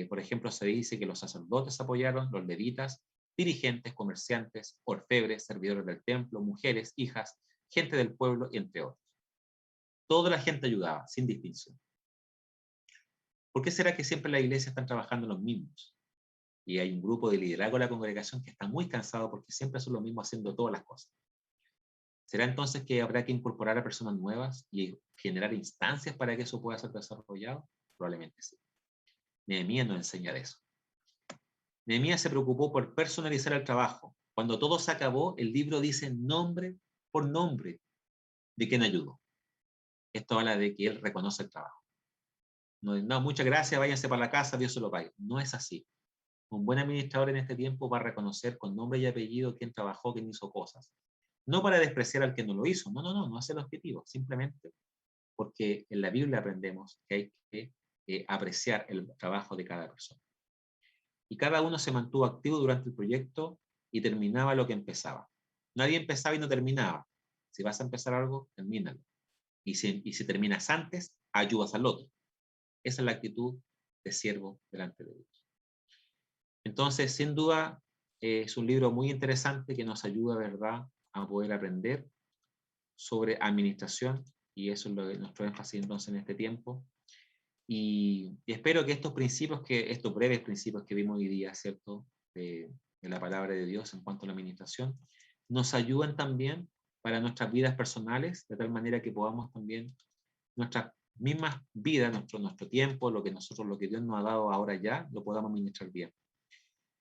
Por ejemplo, se dice que los sacerdotes apoyaron, los levitas, dirigentes, comerciantes, orfebres, servidores del templo, mujeres, hijas, gente del pueblo, entre otros. Toda la gente ayudaba, sin distinción. ¿Por qué será que siempre en la iglesia están trabajando los mismos? Y hay un grupo de liderazgo de la congregación que está muy cansado porque siempre son los mismos haciendo todas las cosas. ¿Será entonces que habrá que incorporar a personas nuevas y generar instancias para que eso pueda ser desarrollado? Probablemente sí. Nehemías nos enseña de eso. Nehemías se preocupó por personalizar el trabajo. Cuando todo se acabó, el libro dice nombre por nombre de quien ayudó. Esto habla de que él reconoce el trabajo. No, muchas gracias, váyanse para la casa, Dios se lo pague. No es así. Un buen administrador en este tiempo va a reconocer con nombre y apellido quién trabajó, quién hizo cosas. No para despreciar al que no lo hizo. No es el objetivo. Simplemente porque en la Biblia aprendemos que hay que apreciar el trabajo de cada persona. Y cada uno se mantuvo activo durante el proyecto y terminaba lo que empezaba. Nadie empezaba y no terminaba. Si vas a empezar algo, termínalo. Y si terminas antes, ayudas al otro. Esa es la actitud de siervo delante de Dios. Entonces, sin duda, es un libro muy interesante que nos ayuda, ¿verdad?, a poder aprender sobre administración, y eso es lo que nuestro énfasis entonces en este tiempo. Y espero que estos breves principios que vimos hoy día, ¿cierto?, de la palabra de Dios en cuanto a la administración, nos ayuden también para nuestras vidas personales, de tal manera que podamos también, nuestras mismas vidas, nuestro tiempo, lo que Dios nos ha dado ahora ya, lo podamos administrar bien.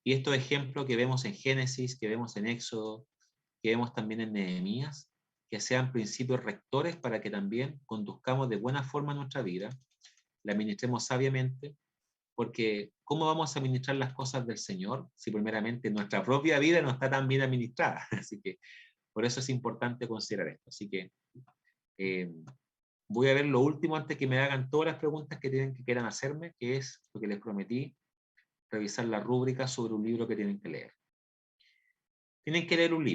Y estos ejemplos que vemos en Génesis, que vemos en Éxodo, que vemos también en Nehemías, que sean principios rectores para que también conduzcamos de buena forma nuestra vida, la administremos sabiamente, porque ¿cómo vamos a administrar las cosas del Señor si primeramente nuestra propia vida no está tan bien administrada? Así que por eso es importante considerar esto. Así que voy a ver lo último antes que me hagan todas las preguntas que quieran hacerme, que es lo que les prometí, revisar la rúbrica sobre un libro que tienen que leer. Tienen que leer un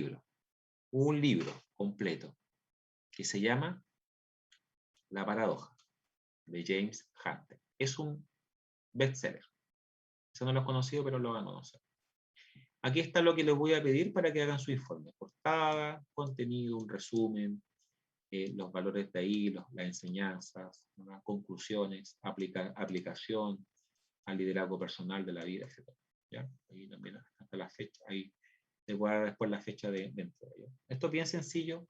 libro completo. que se llama La paradoja, de James Hunter. Es un bestseller. Eso no lo he conocido, pero lo van a conocer. Aquí está lo que les voy a pedir para que hagan su informe. Portada, contenido, un resumen, los valores de ahí, las enseñanzas, las conclusiones, aplicación al liderazgo personal de la vida, etc. ¿Ya? Ahí también hasta la fecha, ahí les voy a dar después la fecha de entrega. ¿Ya? Esto es bien sencillo,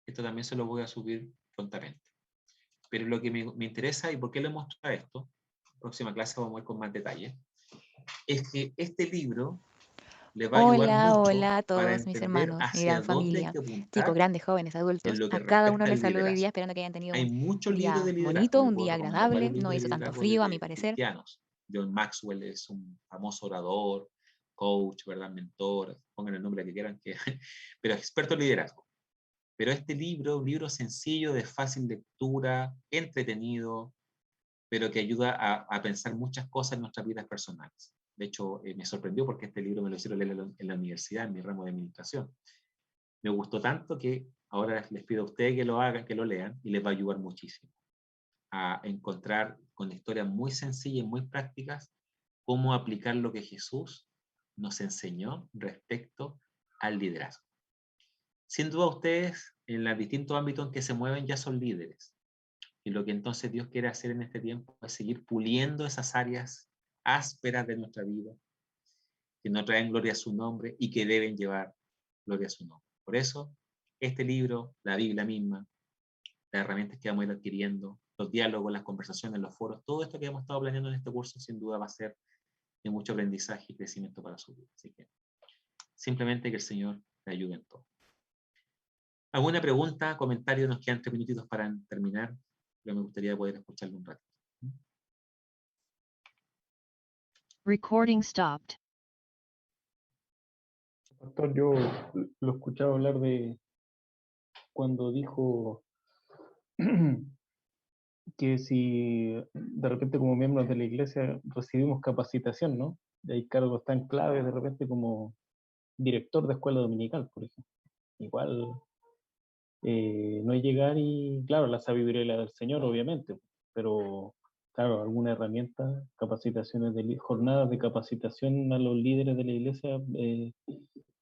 esto también se lo voy a subir prontamente. Pero lo que me interesa y por qué le muestro esto, próxima clase vamos a ver con más detalle, es que este libro les va a ayudar Hola, mucho hola a para todos mis entender hermanos, mi hacia gran dónde hay familia, que chicos, apuntar grandes, jóvenes, en adultos. lo que A cada uno respecta les al saludo hoy día, liderazgo. esperando que hayan tenido Hay un muchos libros de día liderazgo, bonito, les un puedo día recomendar agradable, varios libros no de hizo tanto liderazgo frío a mi desde parecer. cristianos. John Maxwell es un famoso orador, coach, ¿verdad? Mentor, pongan el nombre que quieran, pero experto en liderazgo. Pero este libro, un libro sencillo, de fácil lectura, entretenido, pero que ayuda a pensar muchas cosas en nuestras vidas personales. De hecho, me sorprendió porque este libro me lo hicieron leer en la universidad, en mi ramo de administración. Me gustó tanto que ahora les pido a ustedes que lo hagan, que lo lean, y les va a ayudar muchísimo a encontrar con historias muy sencillas y muy prácticas cómo aplicar lo que Jesús nos enseñó respecto al liderazgo. Sin duda ustedes, en los distintos ámbitos en que se mueven, ya son líderes. Y lo que entonces Dios quiere hacer en este tiempo es seguir puliendo esas áreas ásperas de nuestra vida, que no traen gloria a su nombre y que deben llevar gloria a su nombre. Por eso, este libro, la Biblia misma, las herramientas que vamos a ir adquiriendo, los diálogos, las conversaciones, los foros, todo esto que hemos estado planeando en este curso, sin duda va a ser de mucho aprendizaje y crecimiento para su vida. Así que, simplemente que el Señor te ayude en todo. ¿Alguna pregunta, comentario? Nos quedan 3 minutitos para terminar, pero me gustaría poder escucharlo un rato. Recording stopped. Pastor, yo lo escuchaba hablar de cuando dijo que si de repente como miembros de la iglesia recibimos capacitación, ¿no? Y hay cargos tan claves de repente como director de escuela dominical, por ejemplo. Igual no es llegar y, claro, la sabiduría es la del Señor, obviamente, pero, claro, alguna herramienta, capacitaciones, jornadas de capacitación a los líderes de la iglesia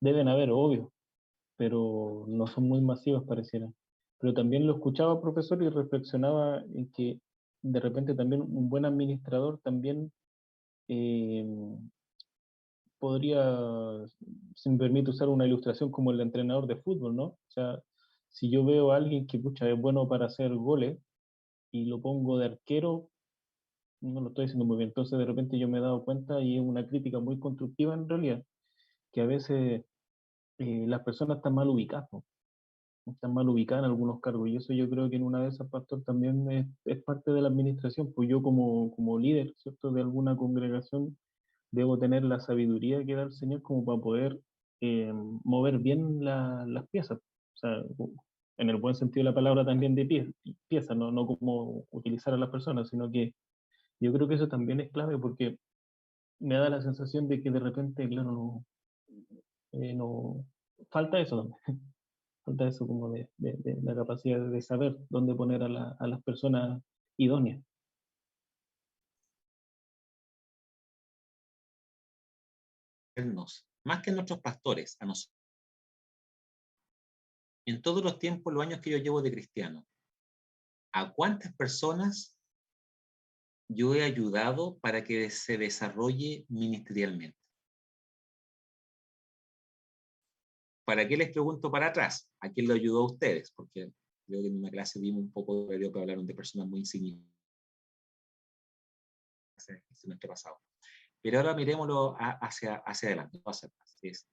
deben haber, obvio, pero no son muy masivas, pareciera. Pero también lo escuchaba, profesor, y reflexionaba en que de repente también un buen administrador también eh, podría, si me permite usar una ilustración como el entrenador de fútbol, ¿no? O sea, si yo veo a alguien que pucha, es bueno para hacer goles y lo pongo de arquero, no lo estoy haciendo muy bien. Entonces de repente yo me he dado cuenta, y es una crítica muy constructiva en realidad, que a veces las personas están mal ubicadas, ¿no? Están mal ubicadas en algunos cargos, y eso yo creo que en una de esas, pastor, también es parte de la administración. Pues yo como líder, ¿cierto?, de alguna congregación, debo tener la sabiduría que da el Señor como para poder mover bien las piezas. O sea, en el buen sentido de la palabra también de piezas, no como utilizar a las personas, sino que yo creo que eso también es clave, porque me da la sensación de que de repente, claro, no falta eso también. Falta eso como de la capacidad de saber dónde poner a las personas idóneas. Más que nuestros pastores, a nosotros. En todos los tiempos, los años que yo llevo de cristiano, ¿a cuántas personas yo he ayudado para que se desarrolle ministerialmente? ¿Para qué les pregunto para atrás? ¿A quién lo ayudó a ustedes? Porque creo que en una clase vimos un poco de que hablaron de personas muy insignificantes el semestre pasado. Pero ahora miremoslo hacia adelante, hacia atrás.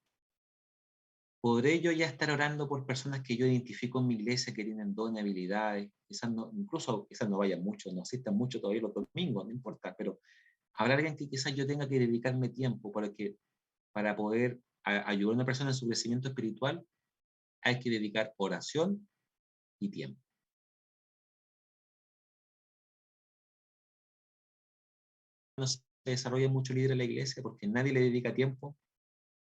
¿Podré yo ya estar orando por personas que yo identifico en mi iglesia que tienen dones, habilidades? Incluso quizás no vayan mucho, no asistan mucho todavía los domingos, no importa, pero habrá alguien que quizás yo tenga que dedicarme tiempo para poder ayudar a una persona en su crecimiento espiritual. Hay que dedicar oración y tiempo. No se desarrolla mucho líder en la iglesia porque nadie le dedica tiempo,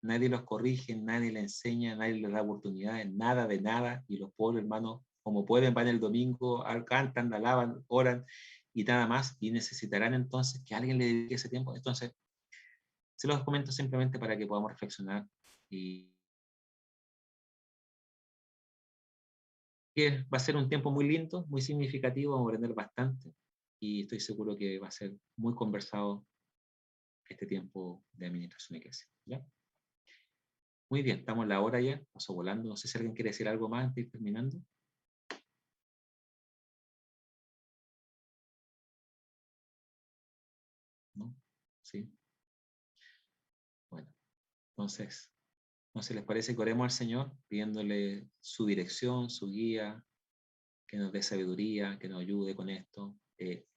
nadie los corrige, nadie le enseña, nadie les da oportunidades, nada de nada, y los pobres hermanos como pueden, van el domingo, cantan, alaban, oran y nada más, y necesitarán entonces que alguien le dedique ese tiempo. Entonces, se los comento simplemente para que podamos reflexionar y que va a ser un tiempo muy lindo, muy significativo, vamos a aprender bastante y estoy seguro que va a ser muy conversado este tiempo de administración de iglesia. ¿Ya? Muy bien, estamos en la hora ya, pasó volando. No sé si alguien quiere decir algo más antes de ir terminando. ¿No? ¿Sí? Bueno, entonces, no sé, ¿les parece que oremos al Señor pidiéndole su dirección, su guía, que nos dé sabiduría, que nos ayude con esto?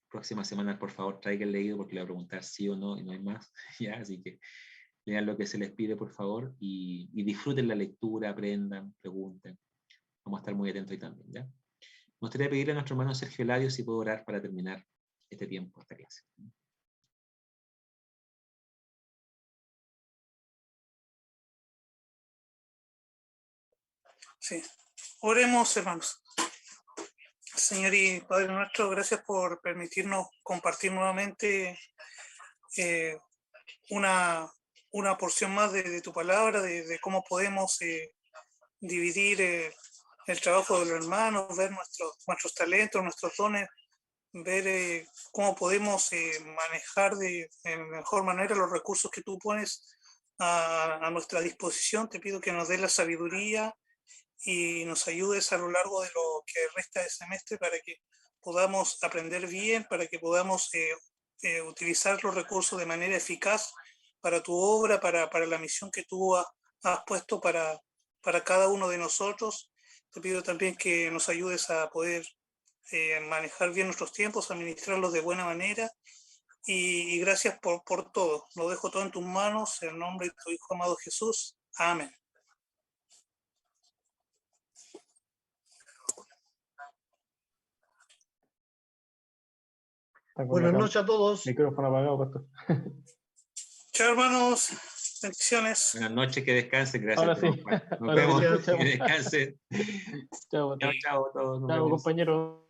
Próxima semana, por favor, traigan el leído porque le voy a preguntar sí o no y no hay más. ¿Ya? Así que lean lo que se les pide, por favor, y disfruten la lectura, aprendan, pregunten. Vamos a estar muy atentos ahí también. ¿Ya? Me gustaría pedirle a nuestro hermano Sergio Ladio si puedo orar para terminar este tiempo, esta clase. Sí. Oremos, hermanos. Señor y Padre nuestro, gracias por permitirnos compartir nuevamente una porción más de tu palabra, de cómo podemos dividir el trabajo de los hermanos, ver nuestros talentos, nuestros dones, ver cómo podemos manejar de mejor manera los recursos que tú pones a nuestra disposición. Te pido que nos des la sabiduría y nos ayudes a lo largo de lo que resta de semestre para que podamos aprender bien, para que podamos utilizar los recursos de manera eficaz para tu obra, para la misión que tú has puesto para cada uno de nosotros. Te pido también que nos ayudes a poder manejar bien nuestros tiempos, administrarlos de buena manera. Y gracias por todo. Lo dejo todo en tus manos, en el nombre de tu Hijo amado Jesús. Amén. Buenas noches a todos. Micrófono apagado, pastor. Chao, hermanos. Bendiciones. Buenas noches, que descansen. Gracias. Ahora sí. Nos Ahora vemos. sí. Que descansen. Chao, Chao, chao a todos. Nos chao, vemos. compañeros.